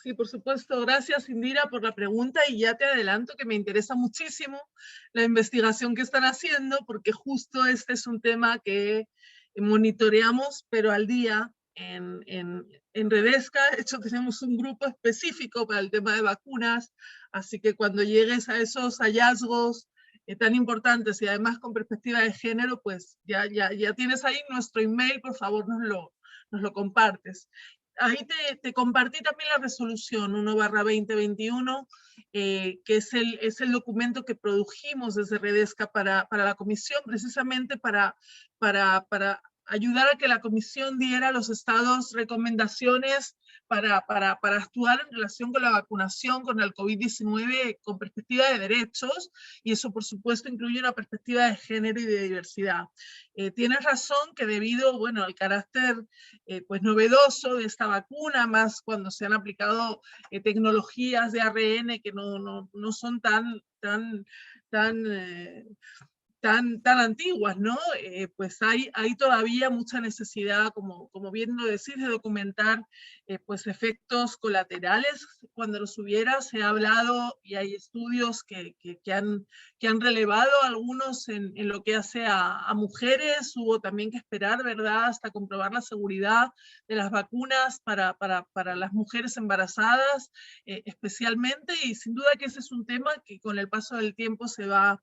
Sí, por supuesto. Gracias, Indira, por la pregunta y ya te adelanto que me interesa muchísimo la investigación que están haciendo porque justo este es un tema que monitoreamos, pero al día en Redesca. De hecho, tenemos un grupo específico para el tema de vacunas, así que cuando llegues a esos hallazgos tan importantes y además con perspectiva de género, pues ya tienes ahí nuestro email, por favor nos lo compartes. Ahí te compartí también la resolución 1/2021, que es el documento que produjimos desde Redesca para la comisión, precisamente para ayudar a que la comisión diera a los estados recomendaciones para actuar en relación con la vacunación contra el COVID-19 con perspectiva de derechos, y eso por supuesto incluye una perspectiva de género y de diversidad. Tienes razón que debido, bueno, al carácter pues novedoso de esta vacuna, más cuando se han aplicado tecnologías de ARN que no son tan antiguas, ¿no? Pues hay todavía mucha necesidad, como bien lo decís, de documentar pues efectos colaterales. Cuando los hubiera, se ha hablado y hay estudios que han relevado algunos en lo que hace a mujeres. Hubo también que esperar, ¿verdad?, hasta comprobar la seguridad de las vacunas para las mujeres embarazadas, especialmente, y sin duda que ese es un tema que con el paso del tiempo se va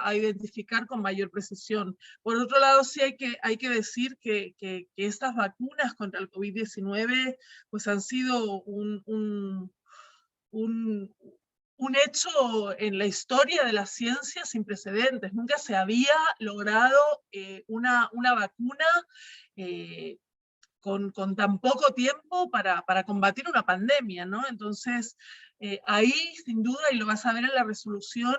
a identificar con mayor precisión. Por otro lado, sí hay que decir que estas vacunas contra el COVID-19 pues han sido un hecho en la historia de la ciencia sin precedentes. Nunca se había logrado una vacuna con tan poco tiempo para combatir una pandemia, ¿no? Entonces, ahí, sin duda, y lo vas a ver en la resolución,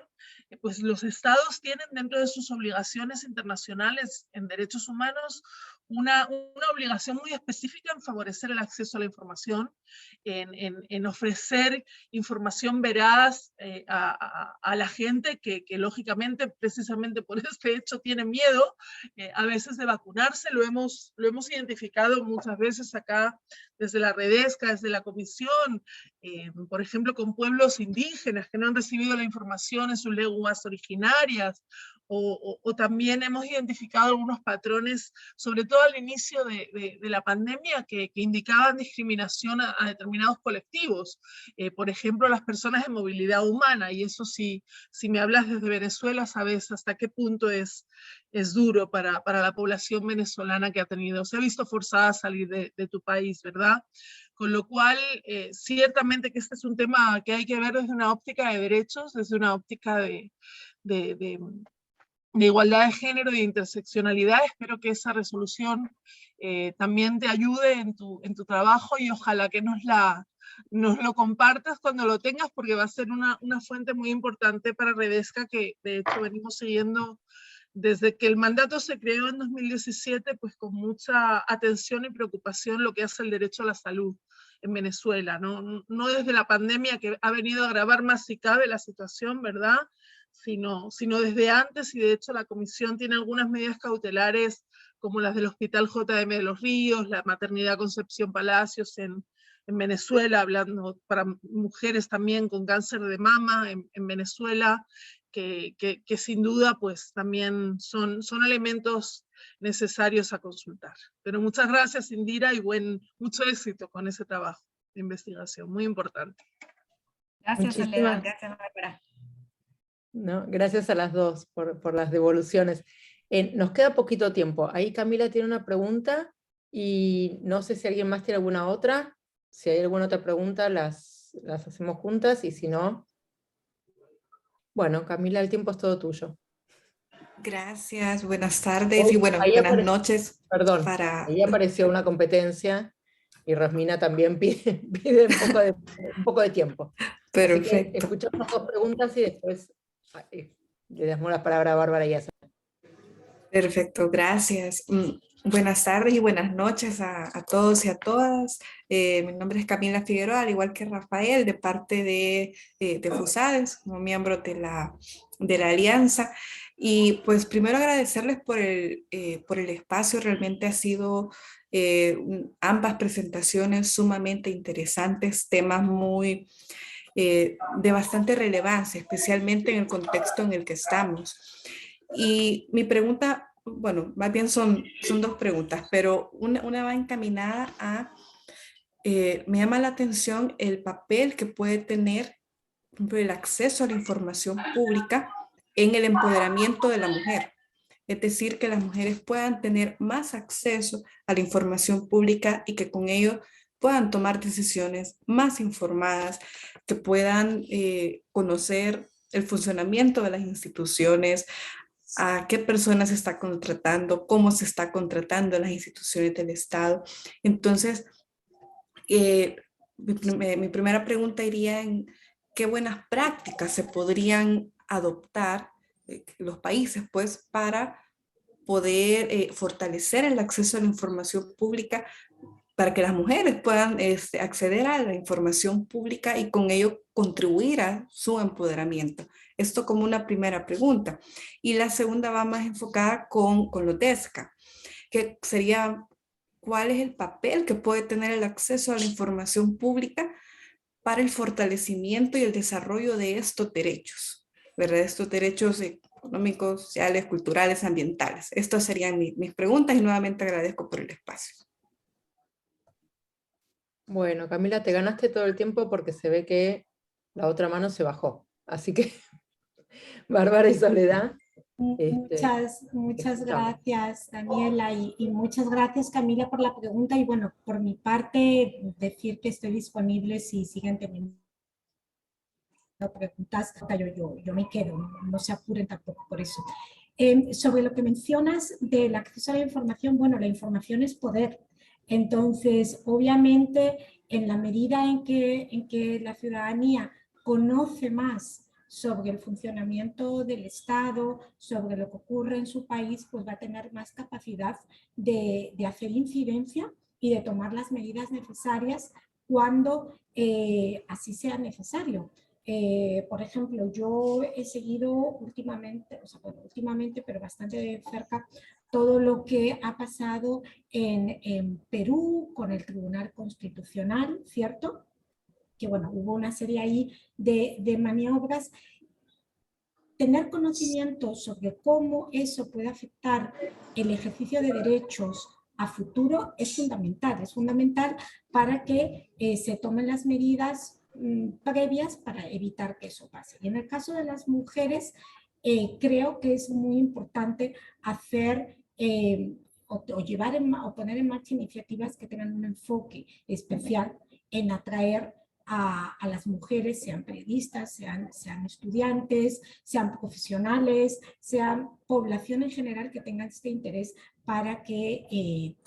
pues los estados tienen dentro de sus obligaciones internacionales en derechos humanos una obligación muy específica en favorecer el acceso a la información, en ofrecer información veraz a la gente que lógicamente, precisamente por este hecho, tiene miedo a veces de vacunarse. Lo hemos identificado muchas veces acá desde la Redesca, desde la Comisión, por ejemplo, con pueblos indígenas que no han recibido la información en sus lenguas originarias, o también hemos identificado algunos patrones, sobre todo al inicio de la pandemia, que indicaban discriminación a determinados colectivos, por ejemplo, las personas de movilidad humana, y eso si me hablas desde Venezuela, sabes hasta qué punto es duro para la población venezolana que se ha visto forzada a salir de tu país, ¿verdad? Con lo cual, ciertamente que este es un tema que hay que ver desde una óptica de derechos, desde una óptica de igualdad de género y de interseccionalidad. Espero que esa resolución también te ayude en tu trabajo, y ojalá que nos lo compartas cuando lo tengas, porque va a ser una fuente muy importante para Redesca, que de hecho venimos siguiendo desde que el mandato se creó en 2017, pues con mucha atención y preocupación lo que hace el derecho a la salud en Venezuela, no desde la pandemia, que ha venido a agravar más si cabe la situación, ¿verdad?, sino desde antes, y de hecho la Comisión tiene algunas medidas cautelares, como las del Hospital JM de los Ríos, la maternidad Concepción Palacios en Venezuela, hablando para mujeres también con cáncer de mama en Venezuela, que sin duda pues también son elementos necesarios a consultar. Pero muchas gracias, Indira, y mucho éxito con ese trabajo de investigación, muy importante. Gracias, Soledad. Gracias, Bárbara. No, gracias a las dos por las devoluciones. Nos queda poquito tiempo. Ahí Camila tiene una pregunta, y no sé si alguien más tiene alguna otra. Si hay alguna otra pregunta, las hacemos juntas, y si no... Bueno, Camila, el tiempo es todo tuyo. Gracias, buenas tardes y buenas noches. Perdón, ahí apareció una competencia, y Rasmina también pide un poco de tiempo. Perfecto. Así que escuchamos dos preguntas y después le damos la palabra a Bárbara y a Sara. Perfecto, gracias. Buenas tardes y buenas noches a todos y a todas. Mi nombre es Camila Figueroa, al igual que Rafael, de parte de FUSADES, como miembro de la alianza. Y pues primero agradecerles por el espacio. Realmente ha sido ambas presentaciones sumamente interesantes, temas muy de bastante relevancia, especialmente en el contexto en el que estamos. Y mi pregunta, bueno, más bien son dos preguntas, pero una va encaminada a, me llama la atención el papel que puede tener, por ejemplo, el acceso a la información pública en el empoderamiento de la mujer. Es decir, que las mujeres puedan tener más acceso a la información pública y que con ello puedan tomar decisiones más informadas, que puedan conocer el funcionamiento de las instituciones, a qué personas se está contratando, cómo se está contratando en las instituciones del Estado. Entonces, Mi primera pregunta iría en qué buenas prácticas se podrían adoptar los países, pues, para poder fortalecer el acceso a la información pública, para que las mujeres puedan acceder a la información pública y con ello contribuir a su empoderamiento. Esto como una primera pregunta. Y la segunda va más enfocada con los DESCA, que sería cuál es el papel que puede tener el acceso a la información pública para el fortalecimiento y el desarrollo de estos derechos, ¿verdad? Estos derechos económicos, sociales, culturales, ambientales. Estas serían mis preguntas y nuevamente agradezco por el espacio. Bueno, Camila, te ganaste todo el tiempo porque se ve que la otra mano se bajó. Así que, Bárbara y Soledad. Muchas escuchamos. gracias, Daniela, y muchas gracias, Camila, por la pregunta. Y bueno, por mi parte, decir que estoy disponible si siguen teniendo preguntas. Yo me quedo, no se apuren tampoco por eso. Sobre lo que mencionas del acceso a la información, bueno, la información es poder. Entonces, obviamente, en la medida en que la ciudadanía conoce más sobre el funcionamiento del Estado, sobre lo que ocurre en su país, pues va a tener más capacidad de hacer incidencia y de tomar las medidas necesarias cuando así sea necesario. Por ejemplo, yo he seguido últimamente, pero bastante de cerca, todo lo que ha pasado en Perú con el Tribunal Constitucional, ¿cierto? Que bueno, hubo una serie ahí de maniobras. Tener conocimiento sobre cómo eso puede afectar el ejercicio de derechos a futuro es fundamental para que se tomen las medidas previas para evitar que eso pase. Y en el caso de las mujeres, creo que es muy importante hacer o poner en marcha iniciativas que tengan un enfoque especial en atraer a las mujeres, sean periodistas, sean estudiantes, sean profesionales, sean población en general que tengan este interés para que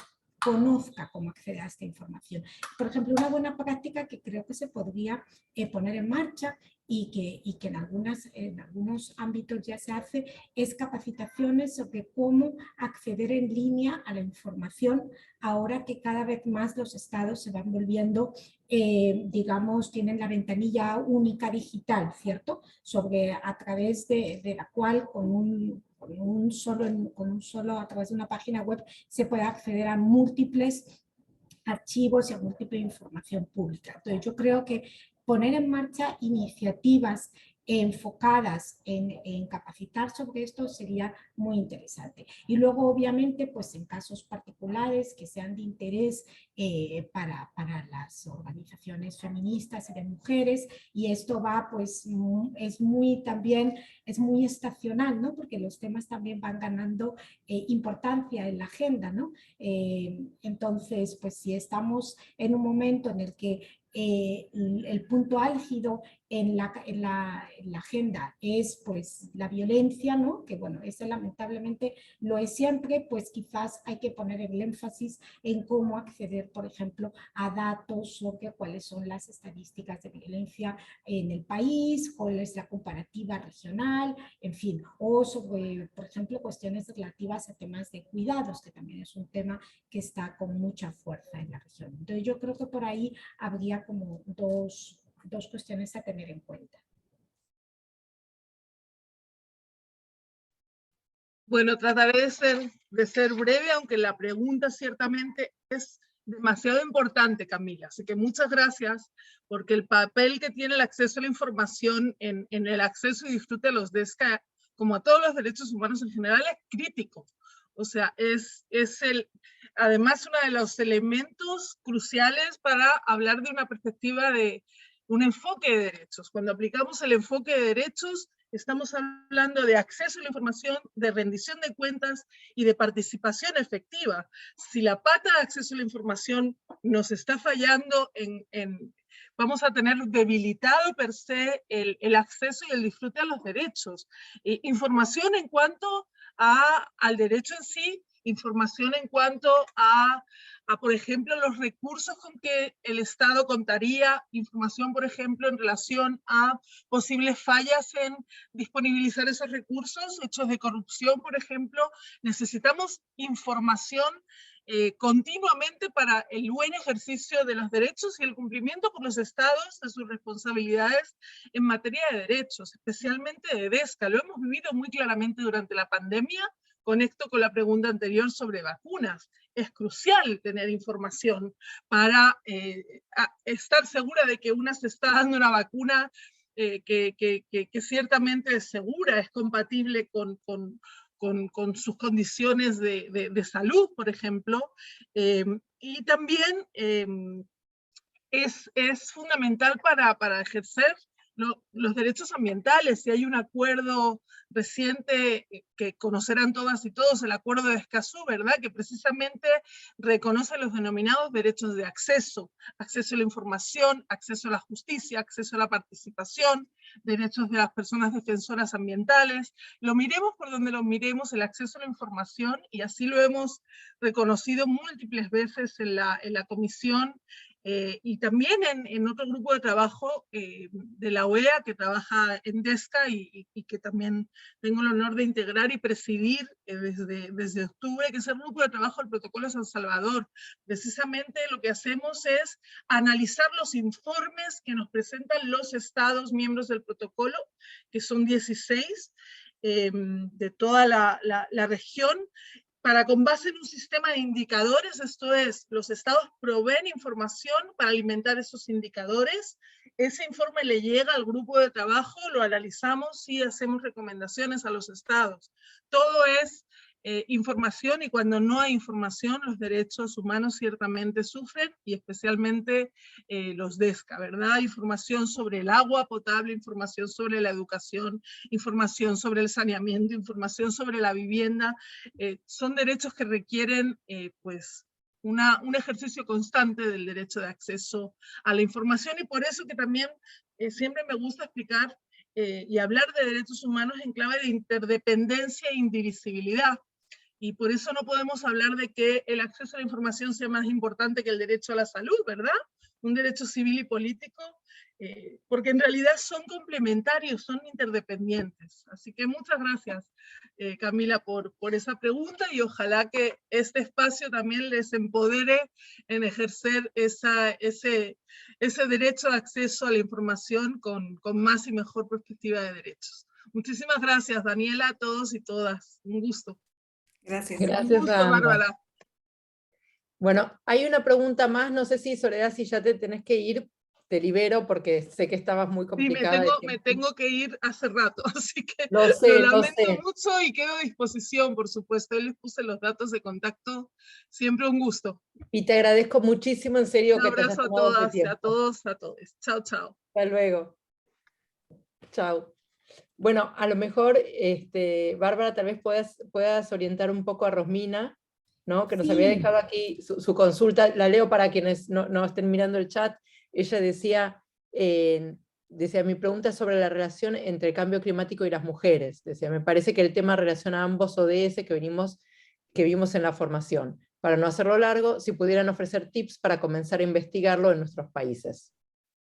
conozca cómo acceder a esta información. Por ejemplo, una buena práctica que creo que se podría poner en marcha y que en algunos ámbitos ya se hace es capacitaciones sobre cómo acceder en línea a la información ahora que cada vez más los estados se van volviendo digamos, tienen la ventanilla única digital, ¿cierto? A través de la cual con un solo, a través de una página web, se puede acceder a múltiples archivos y a múltiple información pública. Entonces, yo creo que poner en marcha iniciativas enfocadas en capacitar sobre esto sería muy interesante. Y luego, obviamente, pues en casos particulares que sean de interés para las organizaciones feministas y de mujeres, y esto va, pues, es muy estacional, ¿no? Porque los temas también van ganando importancia en la agenda, ¿no? Entonces, pues si estamos en un momento en el que el punto álgido en la agenda es pues la violencia, ¿no? Que bueno, ese lamentablemente lo es siempre, pues quizás hay que poner el énfasis en cómo acceder, por ejemplo, a datos sobre cuáles son las estadísticas de violencia en el país, cuál es la comparativa regional, en fin, o sobre, por ejemplo, cuestiones relativas a temas de cuidados, que también es un tema que está con mucha fuerza en la región. Entonces yo creo que por ahí habría como dos cuestiones a tener en cuenta. Bueno, trataré de ser breve, aunque la pregunta ciertamente es demasiado importante, Camila. Así que muchas gracias, porque el papel que tiene el acceso a la información en el acceso y disfrute de los DESCA, como a todos los derechos humanos en general, es crítico. O sea, además uno de los elementos cruciales para hablar de una perspectiva de un enfoque de derechos. Cuando aplicamos el enfoque de derechos, estamos hablando de acceso a la información, de rendición de cuentas y de participación efectiva. Si la pata de acceso a la información nos está fallando, vamos a tener debilitado per se el acceso y el disfrute a los derechos. Información en cuanto al derecho en sí, información en cuanto a, por ejemplo, los recursos con que el Estado contaría, información, por ejemplo, en relación a posibles fallas en disponibilizar esos recursos, hechos de corrupción, por ejemplo. Necesitamos información continuamente para el buen ejercicio de los derechos y el cumplimiento por los estados de sus responsabilidades en materia de derechos, especialmente de DESCA. Lo hemos vivido muy claramente durante la pandemia. Conecto con la pregunta anterior sobre vacunas. Es crucial tener información para estar segura de que se está dando una vacuna que ciertamente es segura, es compatible con sus condiciones de salud, por ejemplo, y también es fundamental para ejercer los derechos ambientales. Si hay un acuerdo reciente que conocerán todas y todos, el acuerdo de Escazú, ¿verdad?, que precisamente reconoce los denominados derechos de acceso, acceso a la información, acceso a la justicia, acceso a la participación, derechos de las personas defensoras ambientales. Lo miremos por donde lo miremos, el acceso a la información, y así lo hemos reconocido múltiples veces en la comisión, y también en otro grupo de trabajo de la OEA que trabaja en DESCA y que también tengo el honor de integrar y presidir desde octubre, que es el grupo de trabajo del Protocolo San Salvador. Precisamente lo que hacemos es analizar los informes que nos presentan los estados miembros del protocolo, que son 16, de toda la región, para, con base en un sistema de indicadores, esto es, los estados proveen información para alimentar esos indicadores, ese informe le llega al grupo de trabajo, lo analizamos y hacemos recomendaciones a los estados. Todo es información, y cuando no hay información, los derechos humanos ciertamente sufren, y especialmente los DESCA, ¿verdad? Información sobre el agua potable, información sobre la educación, información sobre el saneamiento, información sobre la vivienda, son derechos que requieren pues un ejercicio constante del derecho de acceso a la información, y por eso que también siempre me gusta explicar y hablar de derechos humanos en clave de interdependencia e indivisibilidad. Y por eso no podemos hablar de que el acceso a la información sea más importante que el derecho a la salud, ¿verdad? Un derecho civil y político, porque en realidad son complementarios, son interdependientes. Así que muchas gracias, Camila, por esa pregunta, y ojalá que este espacio también les empodere en ejercer ese derecho de acceso a la información con más y mejor perspectiva de derechos. Muchísimas gracias, Daniela, a todos y todas. Un gusto. Gracias. Gracias, Un gusto, Bárbara. Bueno, hay una pregunta más, no sé si, Soledad, si ya te tenés que ir, te libero porque sé que estabas muy complicada. Sí, me tengo que ir hace rato, así que lo lamento sé. mucho y quedo a disposición, por supuesto. Les puse los datos de contacto, siempre un gusto. Y te agradezco muchísimo, en serio, Un que te hayas abrazo a tomado todas, tiempo. a todos, a todos. Chao, chao. Hasta luego. Chao. Bueno, a lo mejor, Bárbara, tal vez puedas orientar un poco a Rosmina, ¿no? Que nos había dejado aquí su consulta. La leo para quienes no estén mirando el chat. Ella decía, mi pregunta es sobre la relación entre el cambio climático y las mujeres. Decía, me parece que el tema relaciona a ambos ODS que vimos en la formación. Para no hacerlo largo, si pudieran ofrecer tips para comenzar a investigarlo en nuestros países.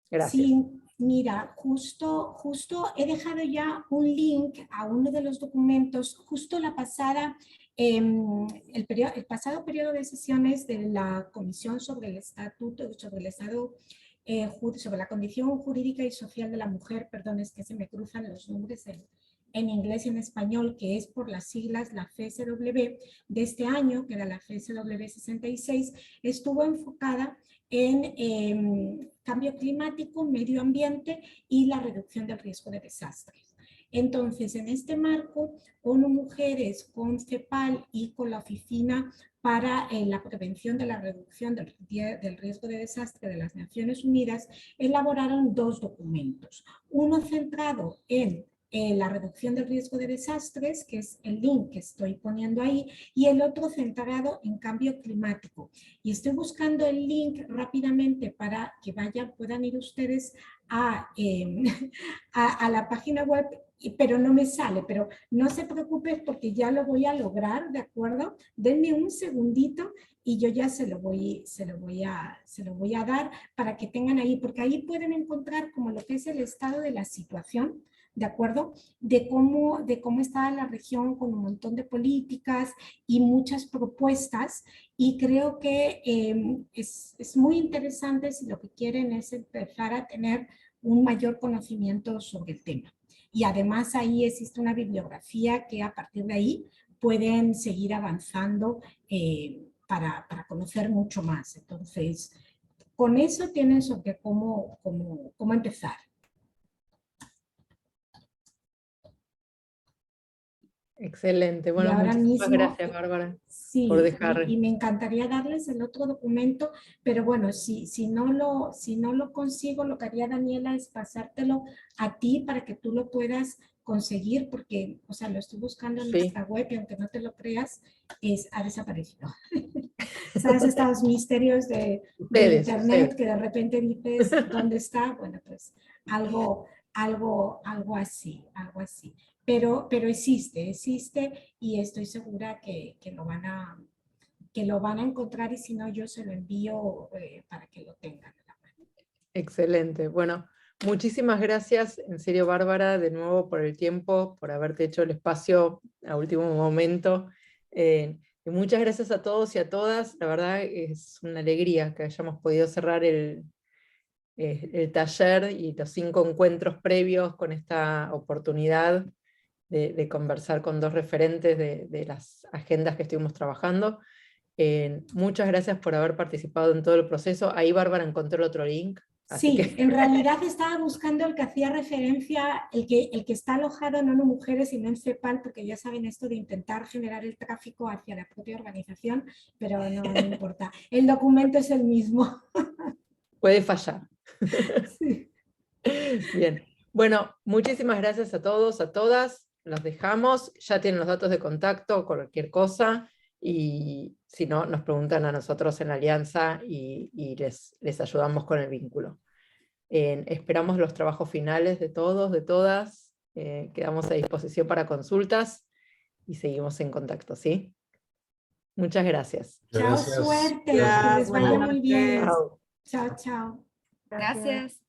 Gracias. Sí, mira, justo he dejado ya un link a uno de los documentos, justo el pasado periodo de sesiones de la Comisión sobre el Estatuto, sobre la condición jurídica y social de la mujer, perdón, es que se me cruzan los nombres en inglés y en español, que es por las siglas la FSW de este año, que era la FSW 66, estuvo enfocada en cambio climático, medio ambiente y la reducción del riesgo de desastres. Entonces, en este marco, ONU Mujeres, con CEPAL y con la Oficina para la Prevención de la Reducción del Riesgo de Desastre de las Naciones Unidas, elaboraron dos documentos. Uno centrado en la reducción del riesgo de desastres, que es el link que estoy poniendo ahí, y el otro centrado en cambio climático. Y estoy buscando el link rápidamente para que puedan ir ustedes a la página web pero no me sale, pero no se preocupe porque ya lo voy a lograr, ¿de acuerdo? Denme un segundito y yo ya se lo voy a dar para que tengan ahí, porque ahí pueden encontrar como lo que es el estado de la situación, ¿de acuerdo? De cómo está la región con un montón de políticas y muchas propuestas, y creo que es muy interesante si lo que quieren es empezar a tener un mayor conocimiento sobre el tema. Y además ahí existe una bibliografía que a partir de ahí pueden seguir avanzando para conocer mucho más. Entonces, con eso tienen sobre cómo empezar. Excelente. Bueno, Y ahora muchísimas mismo, gracias, Bárbara, sí, por dejar. y me encantaría darles el otro documento, pero bueno, si no lo consigo, lo que haría Daniela es pasártelo a ti para que tú lo puedas conseguir, porque, o sea, lo estoy buscando en Sí. nuestra web y aunque no te lo creas, ha desaparecido. ¿Sabes? Estos misterios de internet que de repente dices, ¿dónde está? Bueno, pues algo así, algo así. Pero existe y estoy segura que lo van a encontrar, y si no yo se lo envío para que lo tengan. Excelente. Bueno, muchísimas gracias, en serio, Bárbara, de nuevo por el tiempo, por haberte hecho el espacio a último momento. Y muchas gracias a todos y a todas. La verdad es una alegría que hayamos podido cerrar el taller y los 5 encuentros previos con esta oportunidad de conversar con 2 referentes de las agendas que estuvimos trabajando. Muchas gracias por haber participado en todo el proceso. Ahí Bárbara encontró el otro link. Así Sí, que... en realidad estaba buscando el que hacía referencia, el que está alojado no en Mujeres, sino en CEPAL, porque ya saben esto de intentar generar el tráfico hacia la propia organización, pero no importa. El documento es el mismo. Puede fallar. Sí. Bien. Bueno, muchísimas gracias a todos, a todas. Los dejamos. Ya tienen los datos de contacto, cualquier cosa. Y si no, nos preguntan a nosotros en la Alianza y les ayudamos con el vínculo. Esperamos los trabajos finales de todos, de todas. Quedamos a disposición para consultas y seguimos en contacto, ¿sí? Muchas gracias. Chao, Gracias. suerte, que les vaya muy bien. Chao. Chao, chao. Gracias.